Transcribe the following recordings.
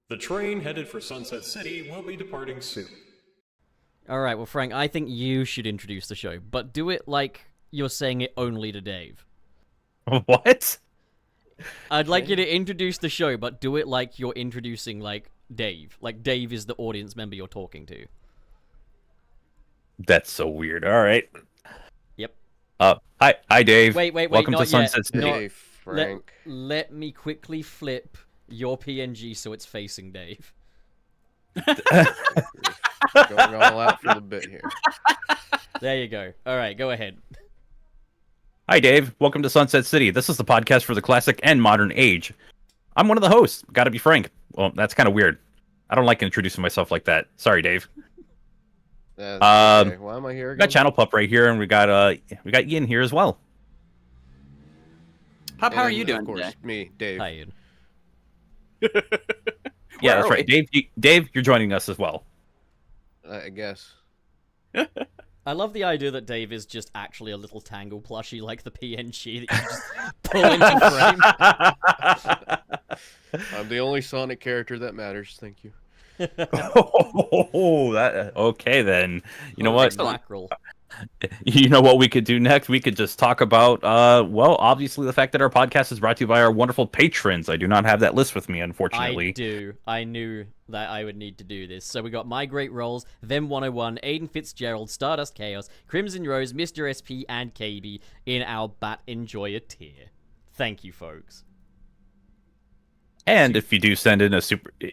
The train headed for Sunset City will be departing soon. Alright, well, Frank, I think you should introduce the show, but do it like you're saying it only to Dave. What? I'd like you to introduce the show, but do it like you're introducing, like, Dave. Like, Dave is the audience member you're talking to. That's so weird. All right. Yep. Hi, Dave. Wait, Welcome not to Sunset yet. City. Hey, Frank. Let me quickly flip your PNG so it's facing Dave. Going all out for the bit here. There you go. Alright, go ahead. Hi, Dave. Welcome to Sunset City. This is the podcast for the classic and modern age. I'm one of the hosts. Gotta be Frank. Well, that's kind of weird. I don't like introducing myself like that. Sorry, Dave. Okay. Why am I here We again? got Channel Pup right here, and we got Ian here as well. Pup, how are And, you doing Of course, today? me, Dave. Hi, Ian. Yeah, that's are right. Dave, you're joining us as well. I guess. I love the idea that Dave is just actually a little Tangle plushie like the PNG that you just pull into frame. I'm the only Sonic character that matters. Thank you. Okay then. You know what? Excellent. Mackerel. You know what we could do next? We could just talk about, well, obviously the fact that our podcast is brought to you by our wonderful patrons. I do not have that list with me, unfortunately. I do. I knew that I would need to do this. So we got My Great Rolls, Them 101, Aiden Fitzgerald, Stardust Chaos, Crimson Rose, Mr. SP, and KB in our Bat Enjoyer tier. Thank you, folks. And if you do send in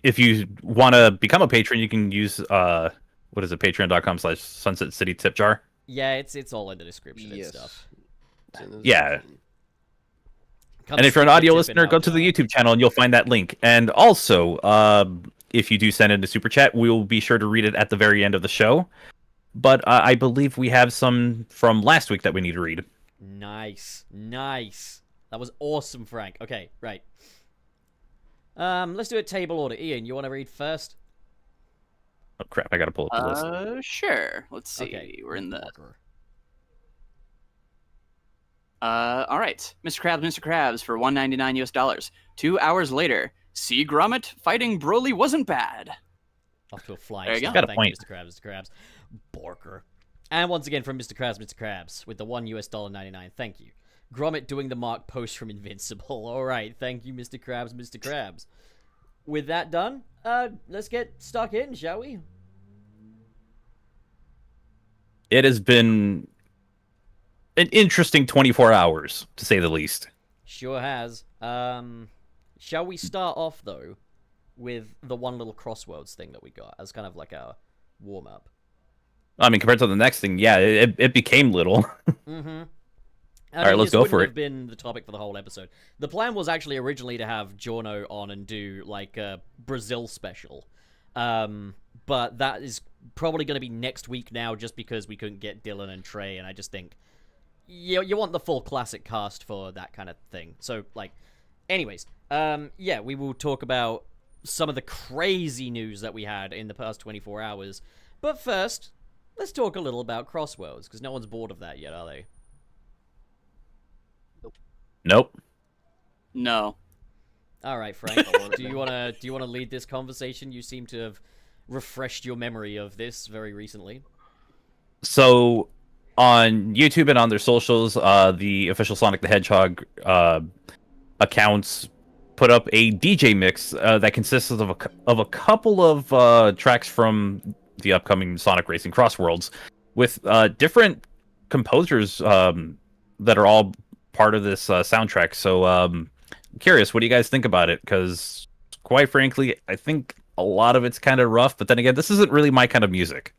if you want to become a patron, you can use, what is it, patreon.com/Sunset City Tip Jar. Yeah, it's all in the description and Yes. stuff. It's in the Yeah. description. Come And if you're an stick audio your tip in listener, our go to the jar. YouTube channel and you'll find that link. And also, if you do send in a super chat, we will be sure to read it at the very end of the show. But I believe we have some from last week that we need to read. Nice. That was awesome, Frank. Okay, right. Let's do a table order. Ian, you want to read first? Oh crap! I gotta pull up the list. Sure. Let's see. Okay. We're in the. Fucker. All right, Mr. Krabs for $1.99 US. 2 hours later, see Gromit fighting Broly wasn't bad. Off to a flying There you go. start. Got a Thank you, point. Mr. Krabs. Borker. And once again from Mr. Krabs, with the $1.99. Thank you. Gromit doing the Mark post from Invincible. All right, thank you, Mr. Krabs. With that done, let's get stuck in, shall we? It has been an interesting 24 hours, to say the least. Sure has. Shall we start off though with the one little Crossworlds thing that we got as kind of like a warm up? I mean, compared to the next thing, yeah, it became little. Mm-hmm. All right, let's go for it. Have been the topic for the whole episode. The plan was actually originally to have Jorno on and do like a Brazil special, but that is probably going to be next week now, just because we couldn't get Dylan and Trey, and I just think you want the full classic cast for that kind of thing. So like, anyways, yeah, we will talk about some of the crazy news that we had in the past 24 hours. But first, let's talk a little about Crossworlds, because no one's bored of that yet, are they? Nope. No. All right, Frank. do you wanna lead this conversation? You seem to have refreshed your memory of this very recently. So, on YouTube and on their socials, the official Sonic the Hedgehog accounts put up a DJ mix that consists of a couple of tracks from the upcoming Sonic Racing Crossworlds, with different composers that are all part of this soundtrack. So, I'm curious, what do you guys think about it? Because, quite frankly, I think a lot of it's kind of rough. But then again, this isn't really my kind of music.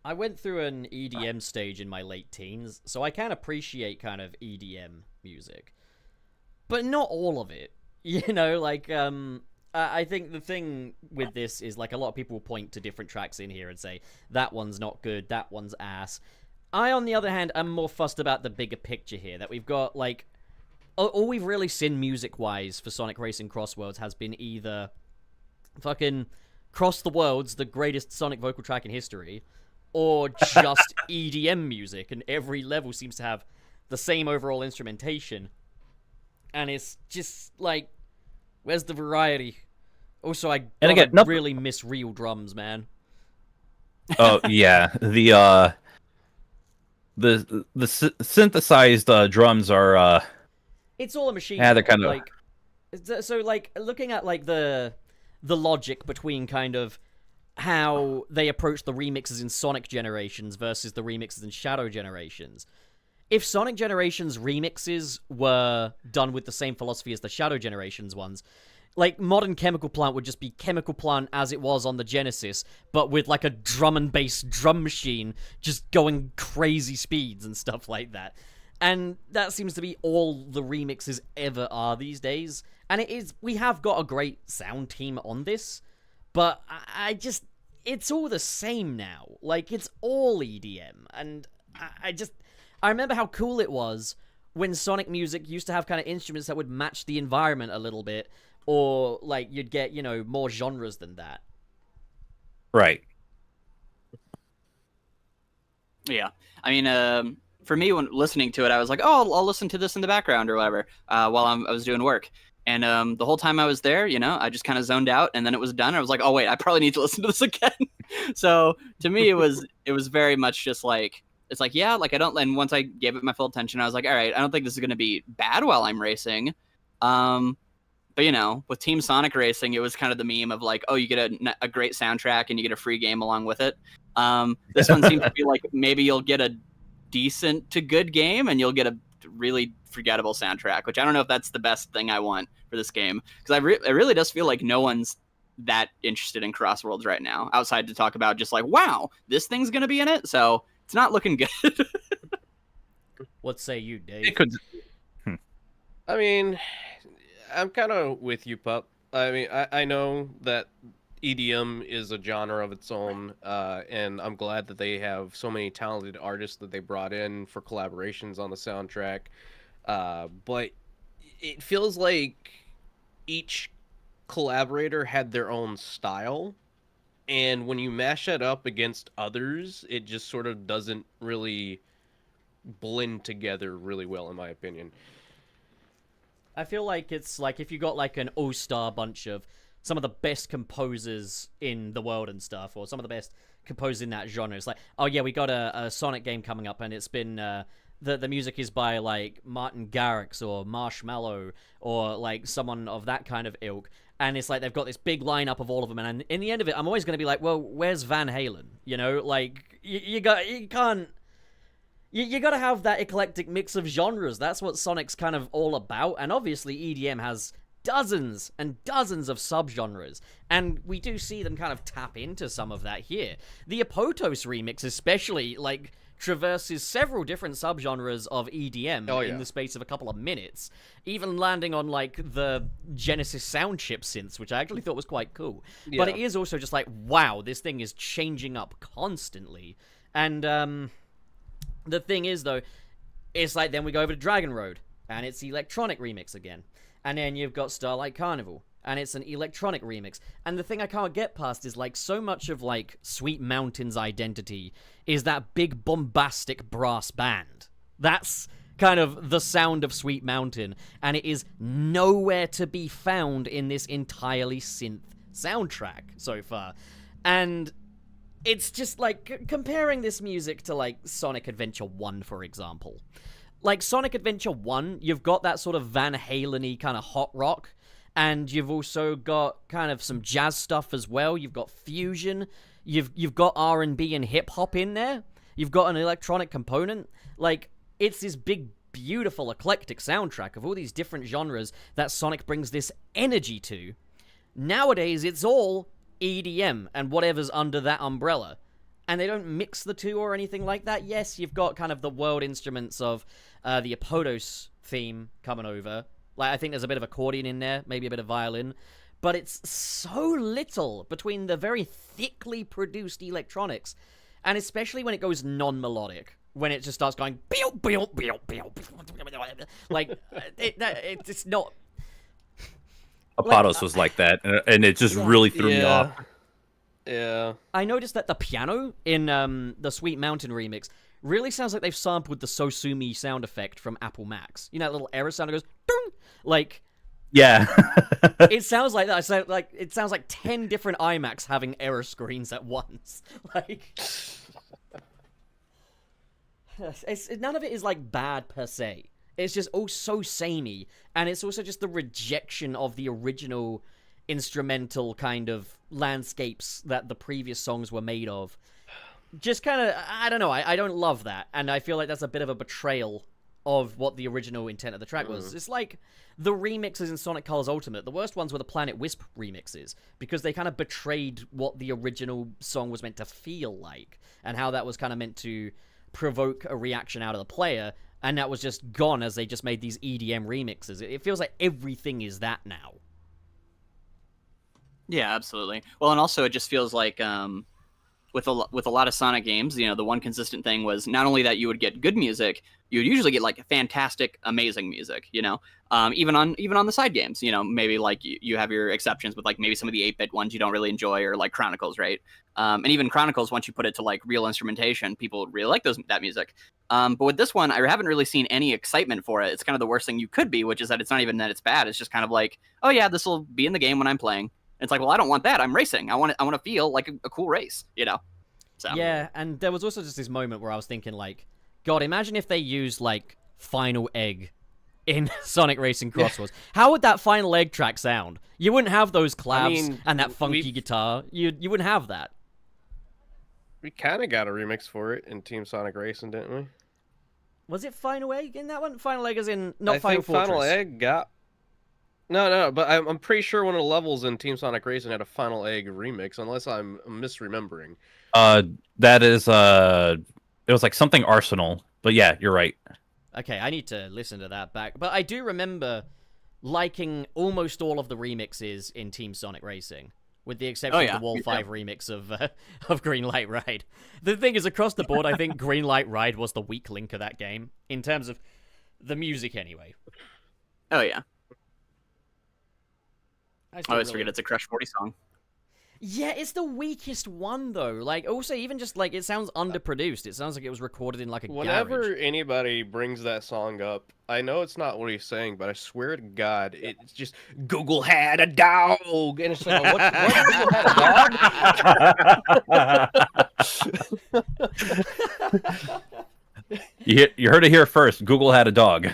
I went through an EDM stage in my late teens, so I can appreciate kind of EDM music, but not all of it. You know, like I think the thing with this is, like, a lot of people will point to different tracks in here and say that one's not good, that one's ass. I, on the other hand, am more fussed about the bigger picture here, that we've got, like, all we've really seen music-wise for Sonic Racing Crossworlds has been either fucking Cross the Worlds, the greatest Sonic vocal track in history, or just EDM music, and every level seems to have the same overall instrumentation. And it's just, like, Where's the variety? Also, I And again, really miss real drums, man. Oh yeah, synthesized drums are It's all a machine. yeah, they're though. kind of like, so like looking at like the logic between kind of how they approach the remixes in Sonic Generations versus the remixes in Shadow Generations. If Sonic Generations remixes were done with the same philosophy as the Shadow Generations ones, like modern Chemical Plant would just be Chemical Plant as it was on the Genesis, but with like a drum and bass drum machine just going crazy speeds and stuff like that. And that seems to be all the remixes ever are these days. And it is, we have got a great sound team on this, but I just, it's all the same now. Like, it's all EDM. And I remember how cool it was when Sonic music used to have kind of instruments that would match the environment a little bit, or like you'd get, you know, more genres than that. right. Yeah, I mean, for me, when listening to it, I was like, oh, I'll listen to this in the background or whatever while I was doing work. And the whole time I was there, you know, I just kind of zoned out, and then it was done. I was like, oh wait, I probably need to listen to this again. So to me, it was very much just like, it's like, yeah, like I don't. And once I gave it my full attention, I was like, all right, I don't think this is going to be bad while I'm racing. But you know, with Team Sonic Racing, it was kind of the meme of like, oh, you get a great soundtrack and you get a free game along with it. This one seems to be like maybe you'll get a decent to good game and you'll get a really forgettable soundtrack, which I don't know if that's the best thing I want for this game, because it really does feel like no one's that interested in Crossworlds right now, outside to talk about just like, wow, this thing's gonna be in it, so it's not looking good. What say you, Dave? It could. I mean, I'm kind of with you, Pup. I mean, I know that EDM is a genre of its own, and I'm glad that they have so many talented artists that they brought in for collaborations on the soundtrack. But it feels like each collaborator had their own style, and when you mash that up against others, it just sort of doesn't really blend together really well, in my opinion. I feel like it's like if you got like an all-star bunch of some of the best composers in the world and stuff, or some of the best composers in that genre. It's like, oh yeah, we got a Sonic game coming up, and it's been the music is by like Martin Garrix or Marshmallow or like someone of that kind of ilk. And it's like they've got this big lineup of all of them, and in the end of it, I'm always going to be like, well, where's Van Halen? You know, like you can't. You gotta have that eclectic mix of genres. That's what Sonic's kind of all about. And obviously EDM has dozens and dozens of subgenres, and we do see them kind of tap into some of that here. The Apotos remix especially, like, traverses several different subgenres of EDM in the space of a couple of minutes, even landing on, like, the Genesis sound chip synths, which I actually thought was quite cool. Yeah. But it is also just like, wow, this thing is changing up constantly. And, the thing is, though, it's like then we go over to Dragon Road, and it's the electronic remix again. And then you've got Starlight Carnival, and it's an electronic remix. And the thing I can't get past is, like, so much of, like, Sweet Mountain's identity is that big bombastic brass band. That's kind of the sound of Sweet Mountain, and it is nowhere to be found in this entirely synth soundtrack so far. And it's just, like, comparing this music to, like, Sonic Adventure 1, for example. Like, Sonic Adventure 1, you've got that sort of Van Halen-y kind of hot rock, and you've also got kind of some jazz stuff as well. You've got fusion, you've got R&B and hip-hop in there, you've got an electronic component. Like, it's this big, beautiful, eclectic soundtrack of all these different genres that Sonic brings this energy to. Nowadays, it's all EDM and whatever's under that umbrella, and they don't mix the two or anything like that. Yes, you've got kind of the world instruments of the Apotos theme coming over. Like, I think there's a bit of accordion in there, maybe a bit of violin, but it's so little between the very thickly produced electronics, and especially when it goes non-melodic, when it just starts going like it's not. Apotos was like that, and it just really threw me off. Yeah. I noticed that the piano in the Sweet Mountain remix really sounds like they've sampled the Sosumi sound effect from Apple Macs. You know, that little error sound that goes, ding! Like, yeah. It sounds like that. It sounds like 10 different iMacs having error screens at once. Like, none of it is like bad per se. It's just all so samey, and it's also just the rejection of the original instrumental kind of landscapes that the previous songs were made of. Just kind of, I don't know, I don't love that, and I feel like that's a bit of a betrayal of what the original intent of the track was. It's like the remixes in Sonic Colors Ultimate. The worst ones were the Planet Wisp remixes, because they kind of betrayed what the original song was meant to feel like, and how that was kind of meant to provoke a reaction out of the player, and that was just gone as they just made these EDM remixes. It feels like everything is that now. Yeah, absolutely. Well, and also it just feels like with a lot of Sonic games, the one consistent thing was not only that you would get good music, you would usually get like fantastic, amazing music. Even on the side games, maybe like you have your exceptions with like maybe some of the 8-bit ones you don't really enjoy, or like Chronicles, right? And even Chronicles, once you put it to like real instrumentation, people really like that music. But with this one, I haven't really seen any excitement for it. It's kind of the worst thing you could be, which is that it's not even that it's bad. It's just kind of like, oh yeah, this will be in the game when I'm playing. It's like, well, I don't want that. I'm racing. I want to feel like a cool race, So. Yeah, and there was also just this moment where I was thinking, like, God, imagine if they used, like, Final Egg in Sonic Racing Crossworlds. How would that Final Egg track sound? You wouldn't have those clavs and that funky guitar. You wouldn't have that. We kind of got a remix for it in Team Sonic Racing, didn't we? Was it Final Egg in that one? Final Egg is in, not Final think Fortress. Final Egg got... No, but I'm pretty sure one of the levels in Team Sonic Racing had a Final Egg remix, unless I'm misremembering. That is, it was like something Arsenal, but yeah, you're right. Okay, I need to listen to that back. But I do remember liking almost all of the remixes in Team Sonic Racing, with the exception of the Wall 5 remix of Green Light Ride. The thing is, across the board, I think Green Light Ride was the weak link of that game, in terms of the music anyway. Oh, yeah. I always forget it's a Crush 40 song. Yeah, it's the weakest one, though. Like, also, even just, like, it sounds underproduced. It sounds like it was recorded in, like, a Whenever garage. anybody brings that song up, I know it's not what he's saying, but I swear to God, it's just, Google had a dog! And it's like, what Google had a dog? You heard it here first. Google had a dog.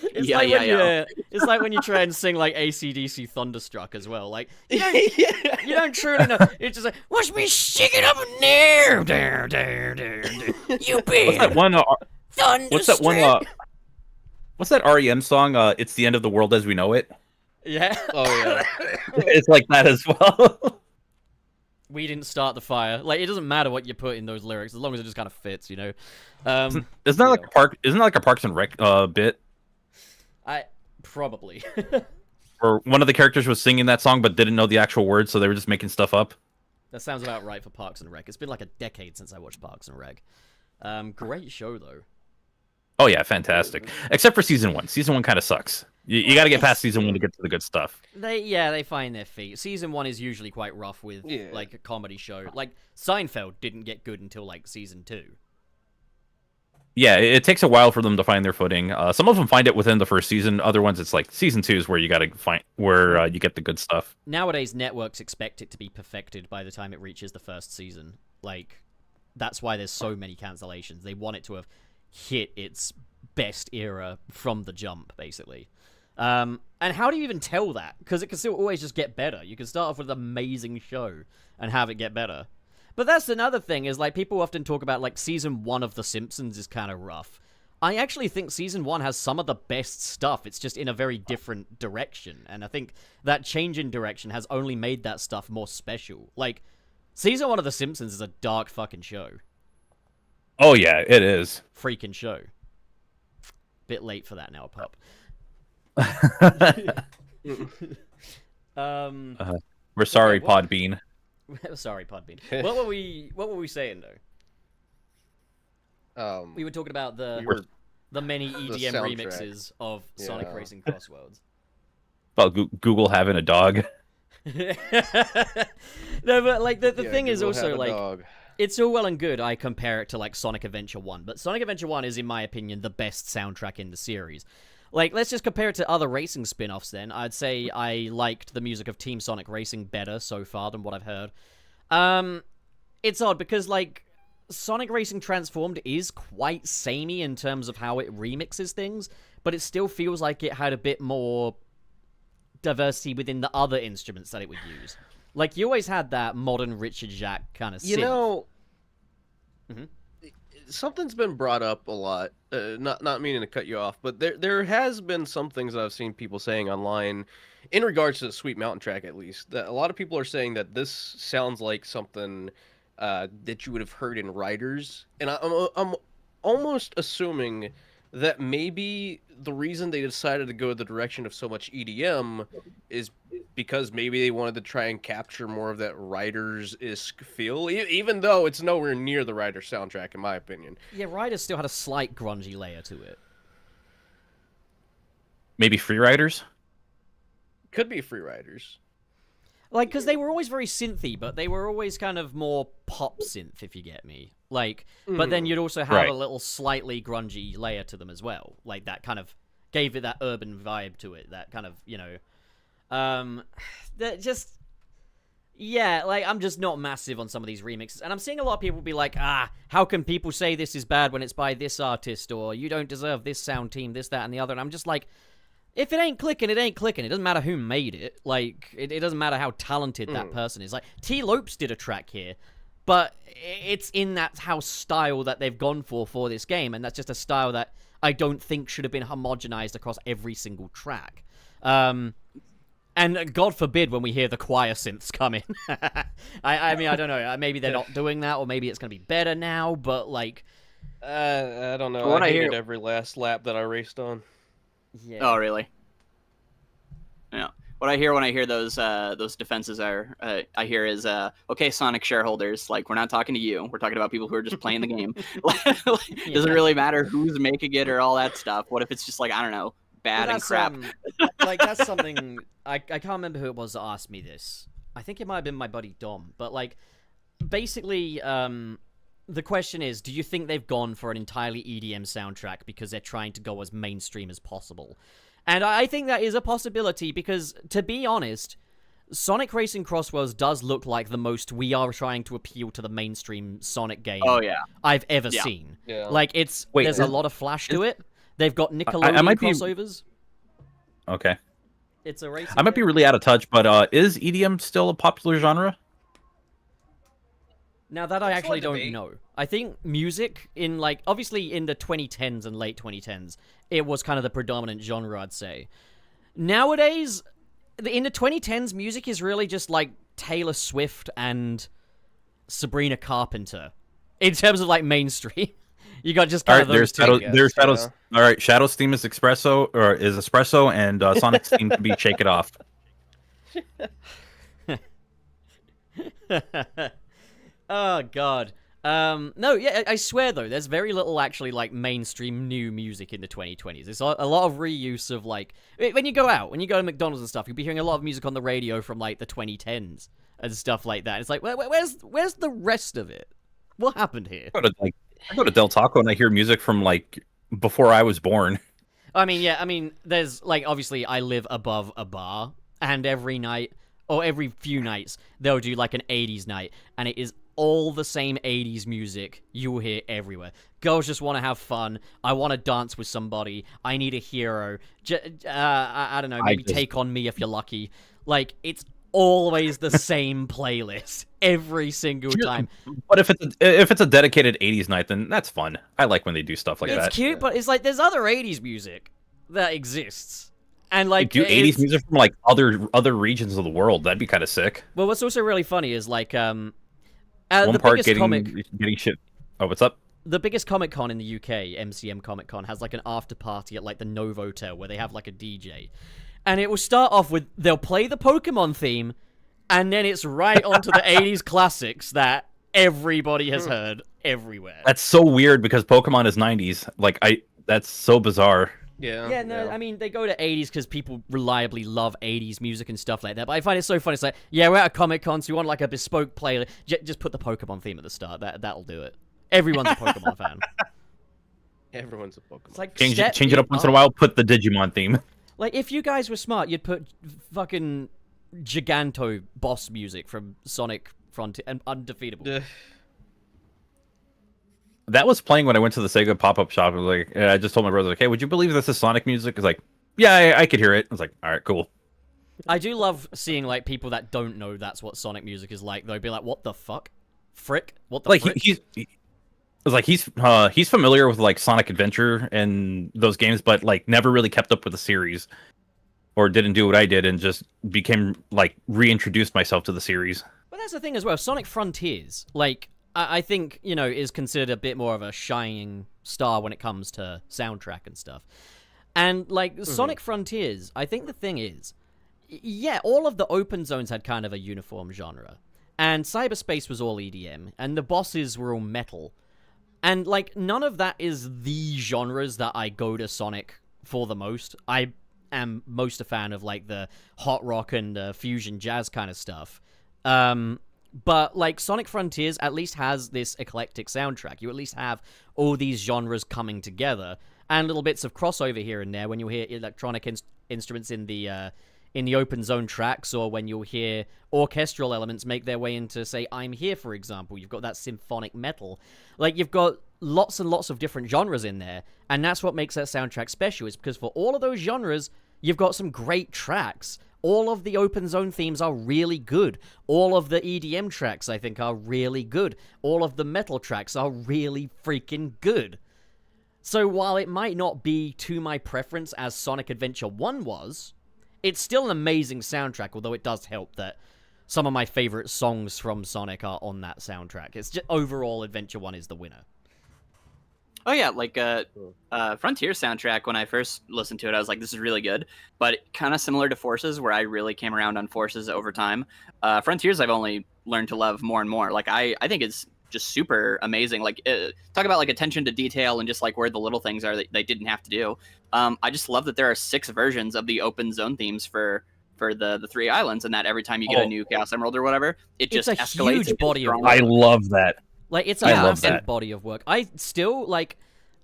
It's like when you try and sing like AC/DC Thunderstruck as well. Like you don't truly know. It's just like, watch me shake it up in there, there. You big. What's that one? Thunderstruck. What's that REM song? It's the end of the world as we know it. Yeah. Oh yeah. It's like that as well. We didn't start the fire. Like, it doesn't matter what you put in those lyrics as long as it just kind of fits, Isn't that like a Parks and Rec bit? Probably. Or one of the characters was singing that song but didn't know the actual words, so they were just making stuff up. That sounds about right for Parks and Rec. It's been like a decade since I watched Parks and Rec. Great show though. Oh yeah, fantastic. Except for season 1. Season 1 kind of sucks. You got to get past season 1 to get to the good stuff. They find their feet. Season 1 is usually quite rough with like a comedy show. Like Seinfeld didn't get good until like season 2. Yeah, it takes a while for them to find their footing. Some of them find it within the first season. Other ones, it's like season 2 is where you got to find where you get the good stuff. Nowadays, networks expect it to be perfected by the time it reaches the first season. Like, that's why there's so many cancellations. They want it to have hit its best era from the jump, basically. And how do you even tell that? Because it can still always just get better. You can start off with an amazing show and have it get better. But that's another thing, is like people often talk about like season 1 of The Simpsons is kind of rough. I actually think season 1 has some of the best stuff. It's just in a very different direction. And I think that change in direction has only made that stuff more special. Like, season 1 of The Simpsons is a dark fucking show. Oh yeah, it is. Freaking show. Bit late for that now, pup. We're sorry, Podbean. Sorry, Podbean. What were we saying though? We were talking about the many EDM remixes of Sonic Racing Crossworlds. About Google having a dog. No, but like the thing is also like dog. It's all well and good. I compare it to like Sonic Adventure 1, but Sonic Adventure 1 is, in my opinion, the best soundtrack in the series. Like, let's just compare it to other racing spin-offs then. I'd say I liked the music of Team Sonic Racing better so far than what I've heard. It's odd because, like, Sonic Racing Transformed is quite samey in terms of how it remixes things, but it still feels like it had a bit more diversity within the other instruments that it would use. Like, you always had that modern Richard Jacques kind of synth. You know, Mhm. something's been brought up a lot. Not meaning to cut you off, but there has been some things that I've seen people saying online in regards to the Sweet Mountain track, at least. That a lot of people are saying that this sounds like something that you would have heard in Riders, and I'm almost assuming that maybe the reason they decided to go the direction of so much EDM is because maybe they wanted to try and capture more of that Riders-esque feel, even though it's nowhere near the Riders soundtrack, in my opinion. Yeah, Riders still had a slight grungy layer to it. Maybe Freeriders? Could be Free Riders. Like, because they were always very synthy, but they were always kind of more pop synth, if you get me. Like, but then you'd also have Right. a little slightly grungy layer to them as well. Like, that kind of gave it that urban vibe to it. That kind of, you know, that just, yeah, like, I'm just not massive on some of these remixes. And I'm seeing a lot of people be like, how can people say this is bad when it's by this artist? Or you don't deserve this sound team, this, that, and the other. And I'm just like, if it ain't clicking, it ain't clicking. It doesn't matter who made it. Like, it doesn't matter how talented that person is. Like, T. Lopes did a track here, but it's in that house style that they've gone for this game, and that's just a style that I don't think should have been homogenized across every single track. And God forbid when we hear the choir synths come in. I mean, I don't know. Maybe they're not doing that, or maybe it's going to be better now, but, like... I don't know. What I I hated hear- every last lap that I raced on. Yeah. Oh, really? Yeah. What I hear when I hear those defenses I hear is, okay, Sonic shareholders, like, we're not talking to you. We're talking about people who are just playing the game. Does it really matter who's making it or all that stuff? What if it's just like, I don't know, bad and crap? Like, that's something... I can't remember who it was that asked me this. I think it might have been my buddy Dom. But, like, basically, the question is, do you think they've gone for an entirely EDM soundtrack because they're trying to go as mainstream as possible? And I think that is a possibility because, to be honest, Sonic Racing Crossworlds does look like the most we are trying to appeal to the mainstream Sonic game I've ever seen. Yeah. Like, there's a lot of flash to it. They've got Nickelodeon might be- crossovers. Okay. It's a racing I might be game. really out of touch, but is EDM still a popular genre? Now that I It's actually on don't debate. know. I think music in, like, obviously in the 2010s and late 2010s, it was kind of the predominant genre, I'd say. Nowadays, in the 2010s, music is really just like Taylor Swift and Sabrina Carpenter in terms of, like, mainstream. You got just All kind right, of those two. there's Shadows. All right, Shadow's theme is espresso, and Sonic's theme can be Shake It Off. Oh god. No, yeah, I swear though, there's very little actually like mainstream new music in the 2020s. It's a lot of reuse of like when you go to McDonald's and stuff, you'll be hearing a lot of music on the radio from like the 2010s and stuff like that. It's like where's the rest of it? What happened here? I go to Del Taco and I hear music from like before I was born. I mean, there's like obviously I live above a bar, and every night or every few nights they'll do like an 80s night, and it is all the same 80s music you will hear everywhere. Girls just want to have fun. I want to dance with somebody. I need a hero. I don't know, maybe Take On Me if you're lucky. Like, it's always the same playlist every single time. But if it's a dedicated 80s night, then that's fun. I like when they do stuff like that. It's cute, but it's like there's other 80s music that exists. And like do 80s music from like other regions of the world. That'd be kind of sick. Well, what's also really funny is like One the part biggest getting shit. Oh, what's up? the biggest Comic Con in the UK, MCM Comic Con, has like an after party at like the Novotel where they have like a DJ. And it will start off with they'll play the Pokemon theme, and then it's right onto the 80s classics that everybody has heard everywhere. That's so weird because Pokemon is 90s. Like that's so bizarre. Yeah, no, I mean, they go to 80s because people reliably love 80s music and stuff like that. But I find it so funny. It's like, yeah, we're at a Comic Con, so we want like a bespoke playlist. Just put the Pokemon theme at the start. That'll do it. Everyone's a Pokemon fan. Everyone's a Pokemon. It's like Change step it up once in a while. Put the Digimon theme. Like, if you guys were smart, you'd put fucking Giganto boss music from Sonic Frontier and Undefeatable. That was playing when I went to the Sega pop-up shop. I was like, I just told my brother, like, hey, would you believe this is Sonic music? He's like, yeah, I could hear it. I was like, all right, cool. I do love seeing, like, people that don't know that's what Sonic music is like. They'll be like, what the fuck? Frick? What the Like, frick? he's familiar with, like, Sonic Adventure and those games, but, like, never really kept up with the series. Or didn't do what I did and just became, like, reintroduced myself to the series. But that's the thing as well. Sonic Frontiers, like, I think, you know, is considered a bit more of a shining star when it comes to soundtrack and stuff. And, like, Sonic Frontiers, I think the thing is, yeah, all of the open zones had kind of a uniform genre. And cyberspace was all EDM, and the bosses were all metal. And, like, none of that is the genres that I go to Sonic for the most. I am most a fan of, like, the hot rock and fusion jazz kind of stuff. But, like, Sonic Frontiers at least has this eclectic soundtrack. You at least have all these genres coming together, and little bits of crossover here and there when you hear electronic instruments in the open zone tracks, or when you'll hear orchestral elements make their way into, say, I'm Here, for example. You've got that symphonic metal. Like, you've got lots and lots of different genres in there, and that's what makes that soundtrack special, is because for all of those genres, you've got some great tracks. All of the open zone themes are really good. All of the EDM tracks, I think, are really good. All of the metal tracks are really freaking good. So while it might not be to my preference as Sonic Adventure 1 was, it's still an amazing soundtrack, although it does help that some of my favorite songs from Sonic are on that soundtrack. It's just overall Adventure 1 is the winner. Oh yeah, like Frontier soundtrack, when I first listened to it, I was like, this is really good. But kind of similar to Forces, where I really came around on Forces over time. Frontiers I've only learned to love more and more. Like, I think it's just super amazing. Like, talk about, like, attention to detail and just, like, where the little things are that they didn't have to do. I just love that there are 6 versions of the open zone themes for the 3 islands, and that every time you get a new Chaos Emerald or whatever, it just It's a escalates. huge body of work. I love that. Like, it's a massive body of work. I still, like,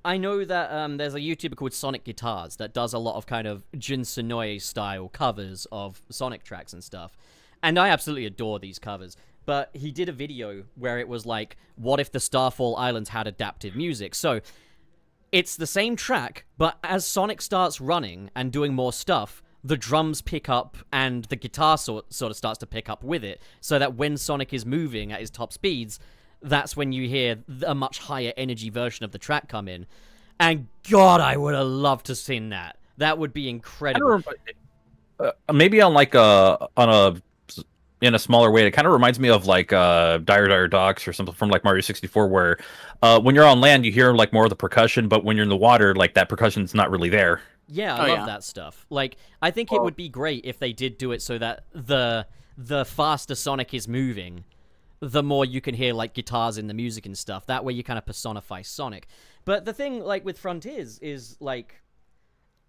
I know that there's a YouTuber called Sonic Guitars that does a lot of kind of Jun Sonoe style covers of Sonic tracks and stuff. And I absolutely adore these covers. But he did a video where it was like, what if the Starfall Islands had adaptive music? So it's the same track, but as Sonic starts running and doing more stuff, the drums pick up and the guitar sort of starts to pick up with it. So that when Sonic is moving at his top speeds, that's when you hear a much higher energy version of the track come in. And God, I would have loved to seen that. That would be incredible. Maybe on like in a smaller way, it kind of reminds me of like Dire Docks or something from like Mario 64, where when you're on land you hear like more of the percussion, but when you're in the water, like that percussion's not really there. Yeah, I love that stuff. Like, I think it would be great if they did do it so that the faster Sonic is moving, the more you can hear, like, guitars in the music and stuff. That way you kind of personify Sonic. But the thing, like, with Frontiers is, like,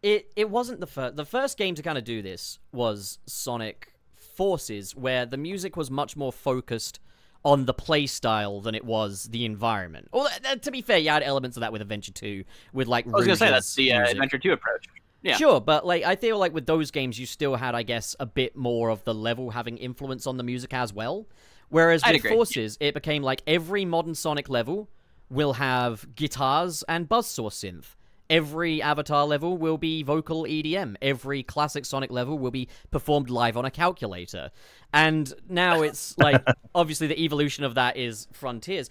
it wasn't the first. The first game to kind of do this was Sonic Forces, where the music was much more focused on the play style than it was the environment. Well, to be fair, you had elements of that with Adventure 2, with, like, I was going to say, that's the music. Adventure 2 approach. Yeah. Sure, but, like, I feel like with those games, you still had, I guess, a bit more of the level having influence on the music as well. Whereas with Forces, it became like every modern Sonic level will have guitars and buzzsaw synth. Every Avatar level will be vocal EDM. Every classic Sonic level will be performed live on a calculator. And now it's like, obviously the evolution of that is Frontiers.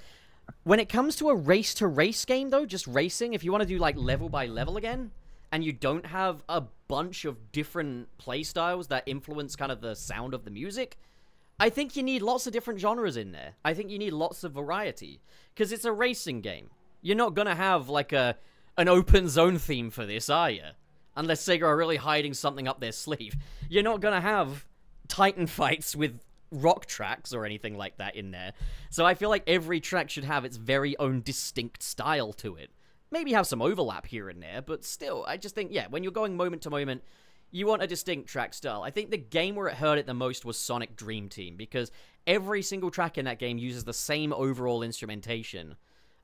When it comes to a race-to-race game, though, just racing, if you want to do like level by level again, and you don't have a bunch of different playstyles that influence kind of the sound of the music, I think you need lots of different genres in there. I think you need lots of variety. Because it's a racing game. You're not going to have, like, an open zone theme for this, are you? Unless Sega are really hiding something up their sleeve. You're not going to have Titan fights with rock tracks or anything like that in there. So I feel like every track should have its very own distinct style to it. Maybe have some overlap here and there, but still, I just think, yeah, when you're going moment to moment, you want a distinct track style. I think the game where it hurt it the most was Sonic Dream Team, because every single track in that game uses the same overall instrumentation.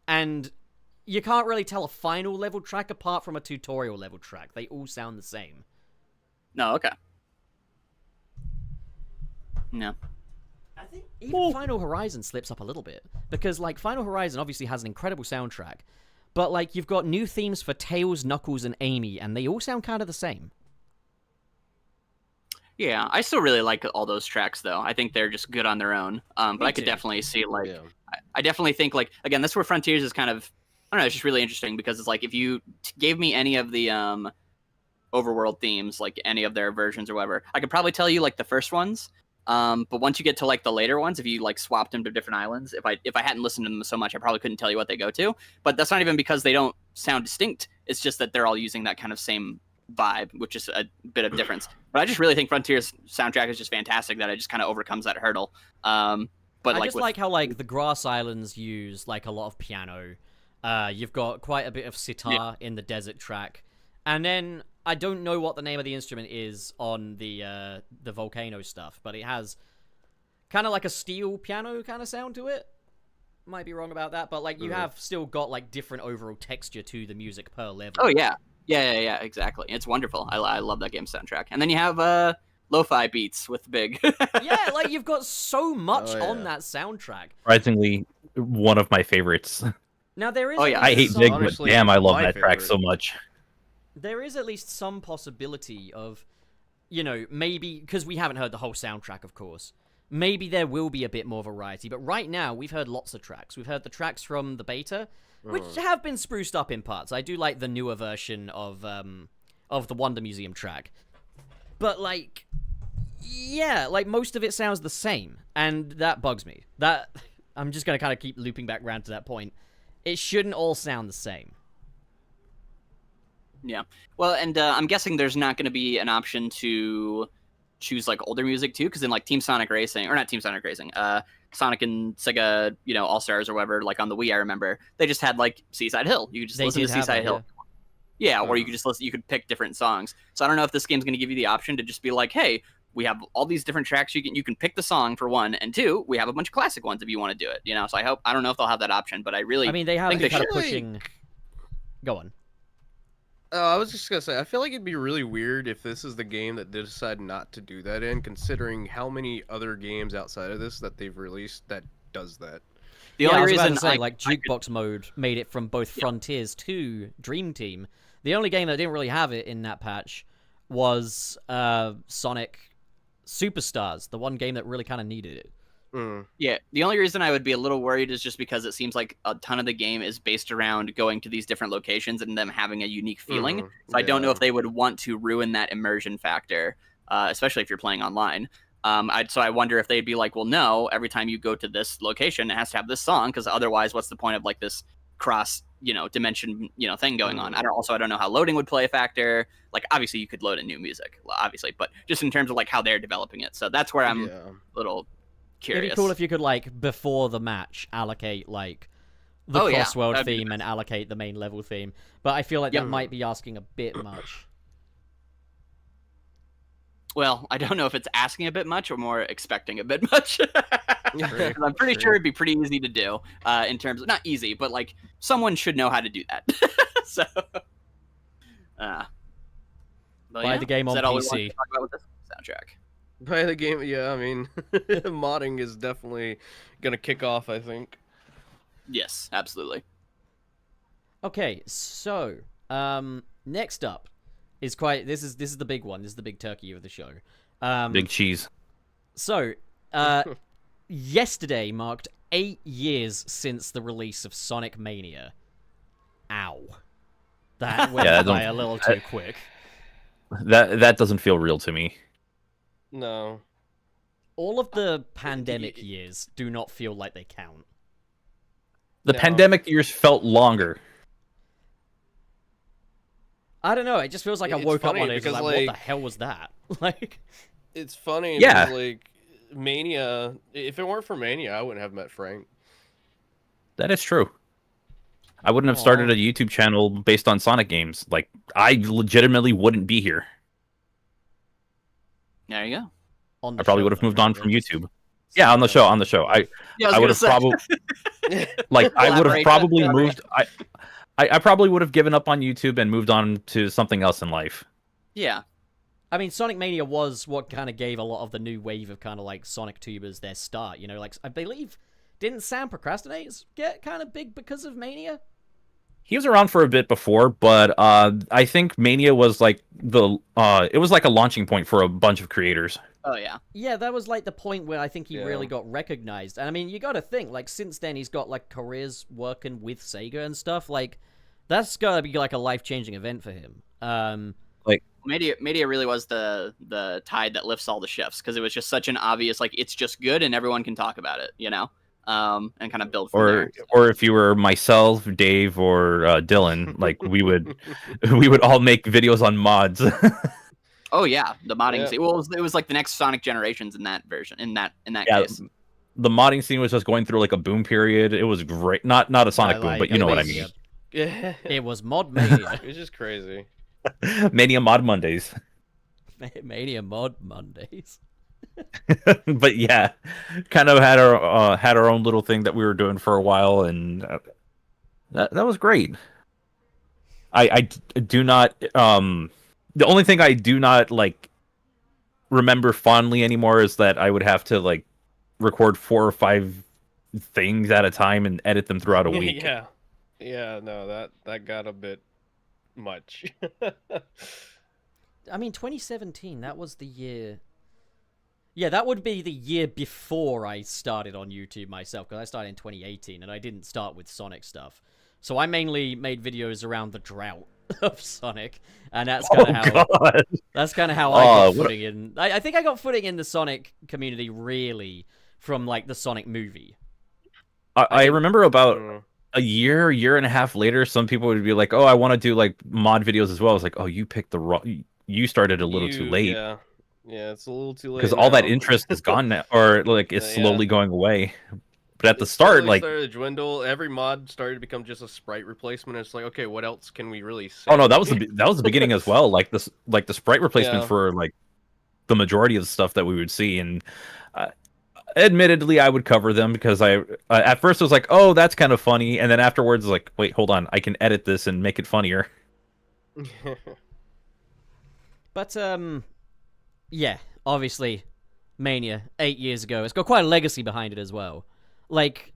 And you can't really tell a final level track apart from a tutorial level track. They all sound the same. No, okay. No. I think even Final Horizon slips up a little bit because, like, Final Horizon obviously has an incredible soundtrack, but like you've got new themes for Tails, Knuckles, and Amy, and they all sound kind of the same. Yeah, I still really like all those tracks though. I think they're just good on their own. But I could definitely see like, I definitely think like again, that's where Frontiers is kind of, I don't know, it's just really interesting because it's like if you gave me any of the overworld themes, like any of their versions or whatever, I could probably tell you like the first ones. But once you get to like the later ones, if you like swapped them to different islands, if I hadn't listened to them so much, I probably couldn't tell you what they go to. But that's not even because they don't sound distinct. It's just that they're all using that kind of same vibe, which is a bit of difference. But I just really think Frontier's soundtrack is just fantastic. That it just kind of overcomes that hurdle. But I like just like how like the grass islands use like a lot of piano. You've got quite a bit of sitar in the desert track, and then I don't know what the name of the instrument is on the volcano stuff, but it has kind of like a steel piano kind of sound to it. Might be wrong about that, but like you have still got like different overall texture to the music per level. Oh yeah, yeah, exactly. It's wonderful. I love that game's soundtrack. And then you have lo-fi beats with Big. Yeah, like you've got so much on that soundtrack. Surprisingly, one of my favorites. Now there is. Oh, yeah. I hate some... Big, but damn, I love that track so much. There is at least some possibility of, you know, maybe because we haven't heard the whole soundtrack, of course. Maybe there will be a bit more variety, but right now we've heard lots of tracks. We've heard the tracks from the beta, which have been spruced up in parts. I do like the newer version of the Wonder Museum track, but like, yeah, like most of it sounds the same, and that bugs me. That I'm just gonna kind of keep looping back around to that point. It shouldn't all sound the same. Yeah. Well, and I'm guessing there's not going to be an option to choose like older music too, because in like Team Sonic Racing, or not Team Sonic Racing, Sonic and Sega, you know, All Stars or whatever, like on the Wii, I remember they just had like Seaside Hill. You could just listen to Seaside Hill. Yeah, or you could just listen. You could pick different songs. So I don't know if this game's going to give you the option to just be like, hey, we have all these different tracks. You can pick the song for one, and two, we have a bunch of classic ones if you want to do it. You know, so I don't know if they'll have that option, but I mean, they have think they kind should. of pushing. Go on. I was just gonna say, I feel like it'd be really weird if this is the game that they decide not to do that in, considering how many other games outside of this that they've released that does that. The only reason like jukebox mode made it from both Frontiers to Dream Team. The only game that didn't really have it in that patch was Sonic Superstars, the one game that really kind of needed it. Yeah, the only reason I would be a little worried is just because it seems like a ton of the game is based around going to these different locations and them having a unique feeling. So I don't know if they would want to ruin that immersion factor, especially if you're playing online. So I wonder if they'd be like, well, no, every time you go to this location, it has to have this song, because otherwise, what's the point of like this cross, dimension, thing going on? I don't know how loading would play a factor. Like, obviously, you could load in new music, obviously, but just in terms of like how they're developing it. So that's where I'm a little curious. It'd be cool if you could, like, before the match, allocate, like, the Crossworld theme and allocate the main level theme. But I feel like that might be asking a bit much. Well, I don't know if it's asking a bit much or more expecting a bit much. I'm pretty sure it'd be pretty easy to do, in terms of, not easy, but, like, someone should know how to do that. So, buy the game on PC. All we want to talk about with this soundtrack? By the game, yeah, I mean, modding is definitely gonna kick off, I think. Yes, absolutely. Okay, so, next up is this is the big one. This is the big turkey of the show. Big cheese. So, yesterday marked 8 years since the release of Sonic Mania. Ow. That went by a little too quick. That doesn't feel real to me. No. All of the pandemic years do not feel like they count. The pandemic years felt longer. I don't know. It just feels like I woke up one day and was like, what the hell was that? Like, it's funny. Yeah. Because, like, Mania. If it weren't for Mania, I wouldn't have met Frank. That is true. I wouldn't have started a YouTube channel based on Sonic games. Like, I legitimately wouldn't be here. There you go. I probably would have moved on from YouTube. Yeah, on the show. Yeah, I would have probably I would have probably moved. I probably would have given up on YouTube and moved on to something else in life. Yeah. I mean, Sonic Mania was what kind of gave a lot of the new wave of kind of like Sonic tubers their start. You know, like I believe, didn't Sam Procrastinators get kind of big because of Mania? He was around for a bit before, but I think Mania was like it was like a launching point for a bunch of creators. Oh yeah. Yeah, that was like the point where I think he really got recognized. And I mean, you got to think, like, since then he's got like careers working with Sega and stuff. Like, that's gotta be like a life-changing event for him. Mania really was the tide that lifts all the ships, because it was just such an obvious, like, it's just good and everyone can talk about it, you know, and kind of build from there. Or if you were myself, Dave, or Dylan, like we would all make videos on mods. Oh yeah, the modding scene. Well, it was like the next Sonic Generations in that version. In that case, the modding scene was just going through like a boom period. It was great. Not a Sonic boom, but you know what I mean. Yeah. It was Mod Mania. It was just crazy. Mania Mod Mondays. Mania Mod Mondays. But yeah, kind of had our own little thing that we were doing for a while, and that was great. I do not the only thing I do not like remember fondly anymore is that I would have to like record 4 or 5 things at a time and edit them throughout a week. Yeah, no, that got a bit much. I mean, 2017, that was the year. Yeah, that would be the year before I started on YouTube myself, because I started in 2018 and I didn't start with Sonic stuff. So I mainly made videos around the drought of Sonic, and that's kind of how I got footing in. I think I got footing in the Sonic community really from like the Sonic movie. I remember about a year and a half later, some people would be like, "Oh, I want to do like mod videos as well." I was like, "Oh, you picked the wrong. You started a little too late." Yeah, it's a little too late because all that interest is gone now, or like it's slowly going away. But at the start, like, started to dwindle. Every mod started to become just a sprite replacement. It's like, okay, what else can we really say? Oh no, that was the beginning as well. Like the sprite replacement for like the majority of the stuff that we would see, and admittedly, I would cover them because I at first was like, oh, that's kind of funny, and then afterwards, like, wait, hold on, I can edit this and make it funnier. But yeah, obviously, Mania 8 years ago. It's got quite a legacy behind it as well. Like,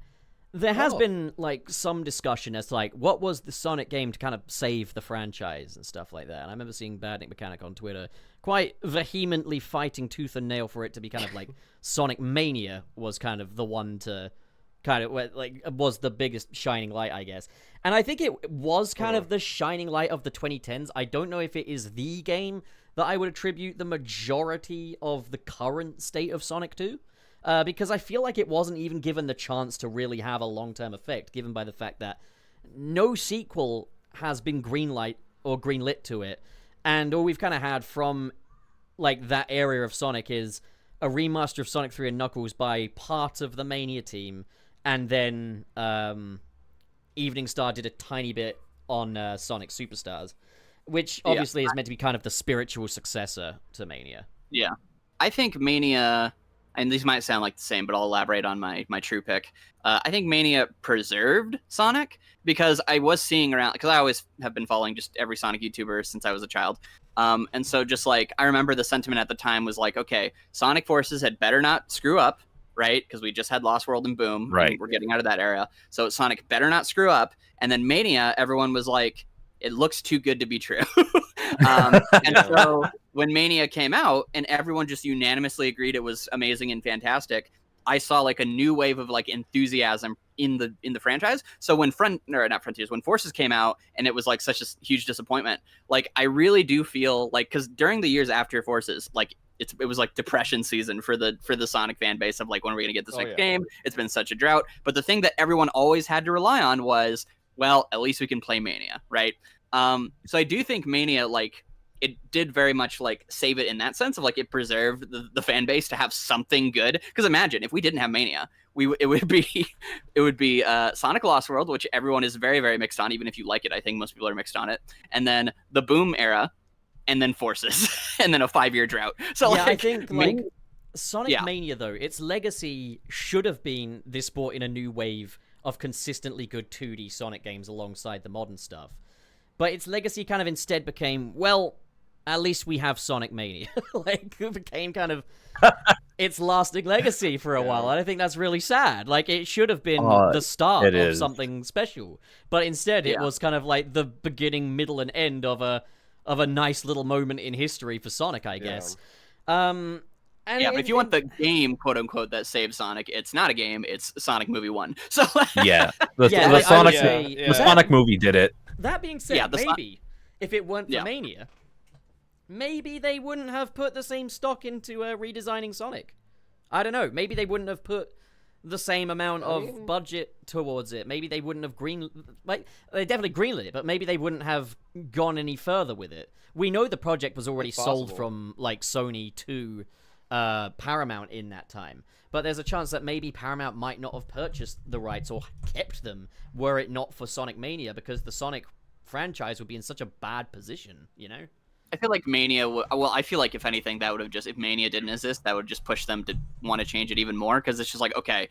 there has been, like, some discussion as to, like, what was the Sonic game to kind of save the franchise and stuff like that. And I remember seeing Bad Nick Mechanic on Twitter quite vehemently fighting tooth and nail for it to be kind of, like, Sonic Mania was kind of the one to kind of, like, was the biggest shining light, I guess. And I think it was kind of the shining light of the 2010s. I don't know if it is the game that I would attribute the majority of the current state of Sonic to. Because I feel like it wasn't even given the chance to really have a long-term effect, given by the fact that no sequel has been greenlit to it, and all we've kind of had from like that area of Sonic is a remaster of Sonic 3 and Knuckles by part of the Mania team, and then Evening Star did a tiny bit on Sonic Superstars, which obviously is meant to be kind of the spiritual successor to Mania. Yeah, I think Mania. And these might sound like the same, but I'll elaborate on my true pick. I think Mania preserved Sonic because I was seeing around, because I always have been following just every Sonic YouTuber since I was a child. And so just like, I remember the sentiment at the time was like, okay, Sonic Forces had better not screw up, right? Because we just had Lost World and Boom. Right. And we're getting out of that era. So Sonic better not screw up. And then Mania, everyone was like, it looks too good to be true. And so when Mania came out and everyone just unanimously agreed it was amazing and fantastic, I saw like a new wave of like enthusiasm in the franchise. So when when Forces came out and it was like such a huge disappointment, like I really do feel like, because during the years after Forces, like it was like depression season for the Sonic fan base of like, when are we gonna get this next game? It's been such a drought. But the thing that everyone always had to rely on was, well, at least we can play Mania, right? So I do think Mania, like, it did very much like save it in that sense of like it preserved the fan base to have something good. Because imagine if we didn't have Mania, it would be Sonic Lost World, which everyone is very, very mixed on. Even if you like it, I think most people are mixed on it. And then the Boom era, and then Forces, and then a 5-year drought. So yeah, I think like Sonic Mania, though, its legacy should have been this brought in a new wave of consistently good 2D Sonic games alongside the modern stuff. But its legacy kind of instead became, well, at least we have Sonic Mania. Like, it became kind of its lasting legacy for a while. And I think that's really sad. Like, it should have been the start of something special. But instead, it was kind of like the beginning, middle, and end of a nice little moment in history for Sonic, I guess. But if you want the game, quote unquote, that saves Sonic, it's not a game. It's Sonic Movie 1. So the Sonic movie did it. That being said, maybe if it weren't for Mania, maybe they wouldn't have put the same stock into redesigning Sonic. I don't know. Maybe they wouldn't have put the same amount of budget towards it. Maybe they wouldn't have they definitely greenlit it, but maybe they wouldn't have gone any further with it. We know the project was already sold from like Sony to Paramount in that time, but there's a chance that maybe Paramount might not have purchased the rights or kept them were it not for Sonic Mania, because the Sonic franchise would be in such a bad position, you know? I feel like Mania I feel like if anything, that would have just, if Mania didn't exist, that would just push them to want to change it even more, because it's just like, okay,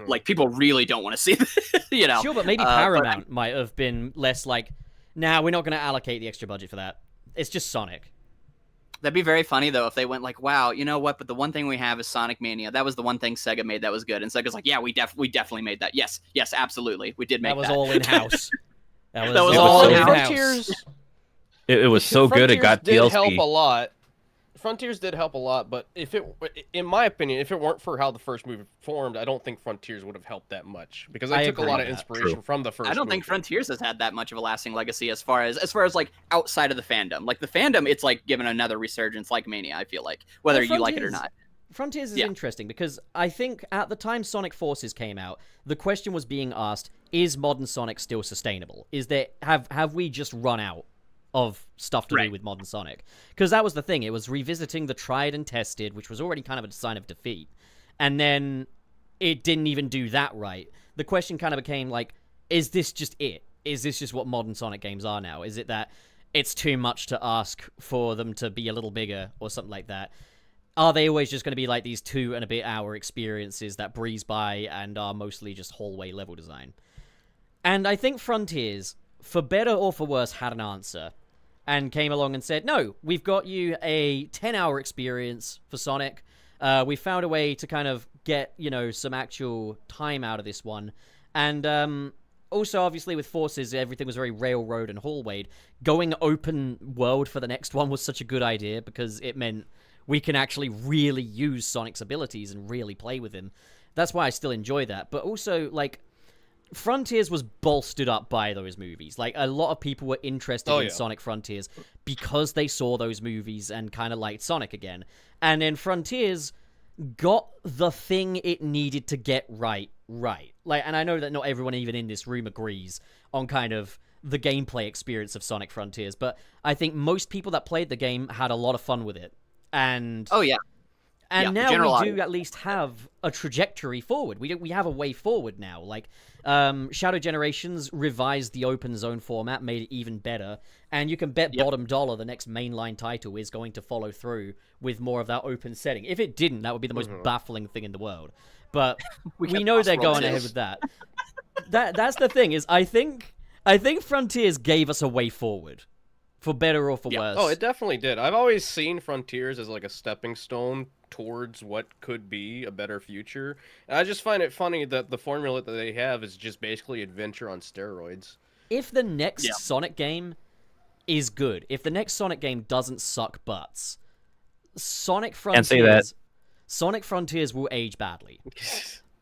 like people really don't want to see this, you know? Sure, but maybe Paramount might have been less like, nah, we're not going to allocate the extra budget for that. It's just Sonic. That'd be very funny, though, if they went like, wow, you know what, but the one thing we have is Sonic Mania. That was the one thing Sega made that was good. And Sega's like, yeah, we definitely made that. Yes, absolutely. We did make that. That was all in-house. That was all in-house. Frontiers... It was so good, it got DLC. Help a lot. Frontiers did help a lot, but in my opinion, if it weren't for how the first movie formed, I don't think Frontiers would have helped that much, because I took a lot of inspiration from the first. I don't think Frontiers has had that much of a lasting legacy as far as like outside of the fandom. Like the fandom, it's like given another resurgence like Mania. I feel like whether you like it or not. Frontiers is interesting because I think at the time Sonic Forces came out, the question was being asked: is modern Sonic still sustainable? Is there have we just run out of stuff to do with modern Sonic? Because that was the thing. It was revisiting the tried and tested, which was already kind of a sign of defeat. And then it didn't even do that right. The question kind of became like, is this just it? Is this just what modern Sonic games are now? Is it that it's too much to ask for them to be a little bigger or something like that? Are they always just going to be like these 2 and a bit hour experiences that breeze by and are mostly just hallway level design? And I think Frontiers, for better or for worse, had an answer. And came along and said, no, we've got you a 10-hour experience for Sonic. We found a way to kind of get, some actual time out of this one. And also, obviously, with Forces, everything was very railroad and hallwayed. Going open world for the next one was such a good idea, because it meant we can actually really use Sonic's abilities and really play with him. That's why I still enjoy that. But also, like, Frontiers was bolstered up by those movies. Like, a lot of people were interested in Sonic Frontiers because they saw those movies and kind of liked Sonic again. And then Frontiers got the thing it needed to get right. Like, and I know that not everyone even in this room agrees on kind of the gameplay experience of Sonic Frontiers, but I think most people that played the game had a lot of fun with it. And And now we do at least have a trajectory forward. We have a way forward now. Like, Shadow Generations revised the open zone format, made it even better. And you can bet bottom dollar the next mainline title is going to follow through with more of that open setting. If it didn't, that would be the most baffling thing in the world. But we know they're going ahead with that. That's the thing, is I think Frontiers gave us a way forward. For better or for worse. Oh, it definitely did. I've always seen Frontiers as like a stepping stone towards what could be a better future. And I just find it funny that the formula that they have is just basically adventure on steroids. If the next Sonic game is good, if the next Sonic game doesn't suck butts, Sonic Frontiers will age badly.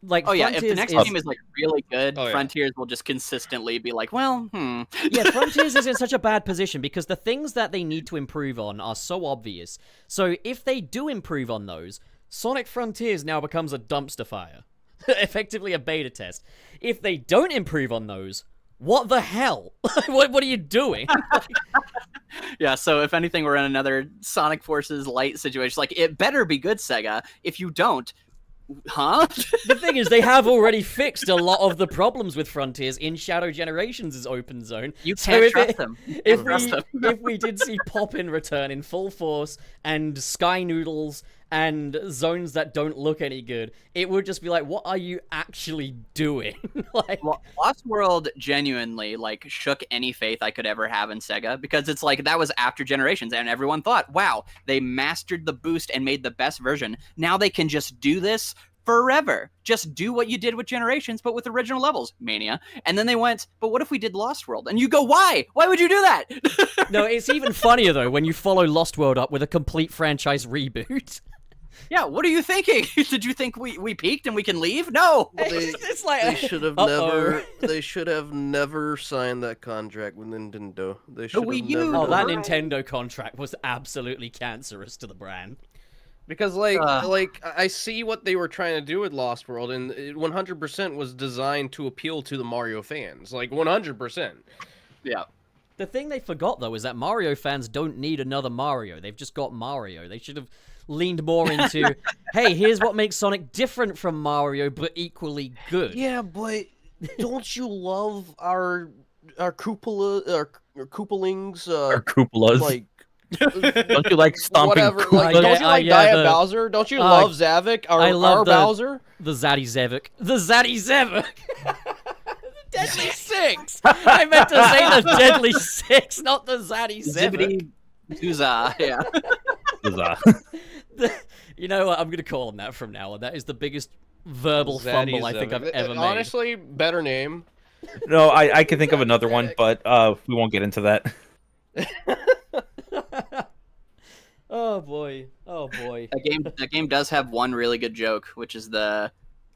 Like, if the next game is like really good, Frontiers will just consistently be like, Yeah, Frontiers is in such a bad position because the things that they need to improve on are so obvious. So if they do improve on those, Sonic Frontiers now becomes a dumpster fire. Effectively a beta test. If they don't improve on those, what the hell? What are you doing? Yeah, so if anything, we're in another Sonic Forces Light situation. Like, it better be good, Sega. If you don't, The thing is, they have already fixed a lot of the problems with Frontiers in Shadow Generations' open zone. You can't trust them. If we did see Poppin return in full force, and Sky Noodles, and zones that don't look any good, it would just be like, what are you actually doing? Like, Lost World genuinely like shook any faith I could ever have in Sega, because it's like that was after Generations, and everyone thought, wow, they mastered the boost and made the best version. Now they can just do this forever. Just do what you did with Generations, but with original levels, Mania. And then they went, but what if we did Lost World? And you go, why? Why would you do that? no, it's even funnier though when you follow Lost World up with a complete franchise reboot. Yeah, what are you thinking? Did you think we peaked and we can leave? No. It's like They should have never. They should have never signed that contract with Nintendo. They should have Wii U. never. Oh, that Right. Nintendo contract was absolutely cancerous to the brand. Because like I see what they were trying to do with Lost World, and it 100% was designed to appeal to the Mario fans. Like 100%. Yeah. The thing they forgot though is that Mario fans don't need another Mario. They've just got Mario. They should have leaned more into, hey, here's what makes Sonic different from Mario, but equally good. Yeah, but don't you love our cupola our Koopalings? Or cupolas. Like Don't you like stomping? whatever. Like, Yeah, don't you like yeah, Diet Bowser? Don't you love Zavik? I love our the- Bowser? The Zaddy Zevik. The Zaddy Zevik! The Deadly Six! I meant to say the Deadly Six, not the Zaddy Zevik. Zippity Zuza. Yeah. Huzzah. You know what? I'm going to call him that from now on. That is the biggest verbal Zaddy fumble I think Zavik. I've ever made. Honestly, better name. No, I can think of another one, but we won't get into that. Oh boy. Oh boy. That game does have one really good joke, which is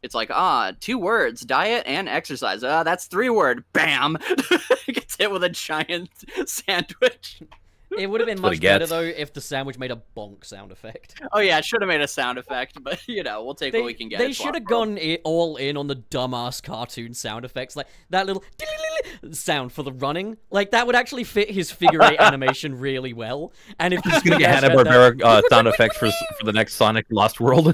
it's like, 2 words, diet and exercise. That's 3 word. Bam! Gets hit with a giant sandwich. It would have been what much it better gets. though if the sandwich made a bonk sound effect. Oh yeah, it should have made a sound effect, but we'll take what we can get. They It's should have Lost World. gone all in on the dumbass cartoon sound effects, like that little sound for the running. Like that would actually fit his figure 8 animation really well. And if Just gonna get Hanna-Barbera sound effects for the next Sonic Lost World.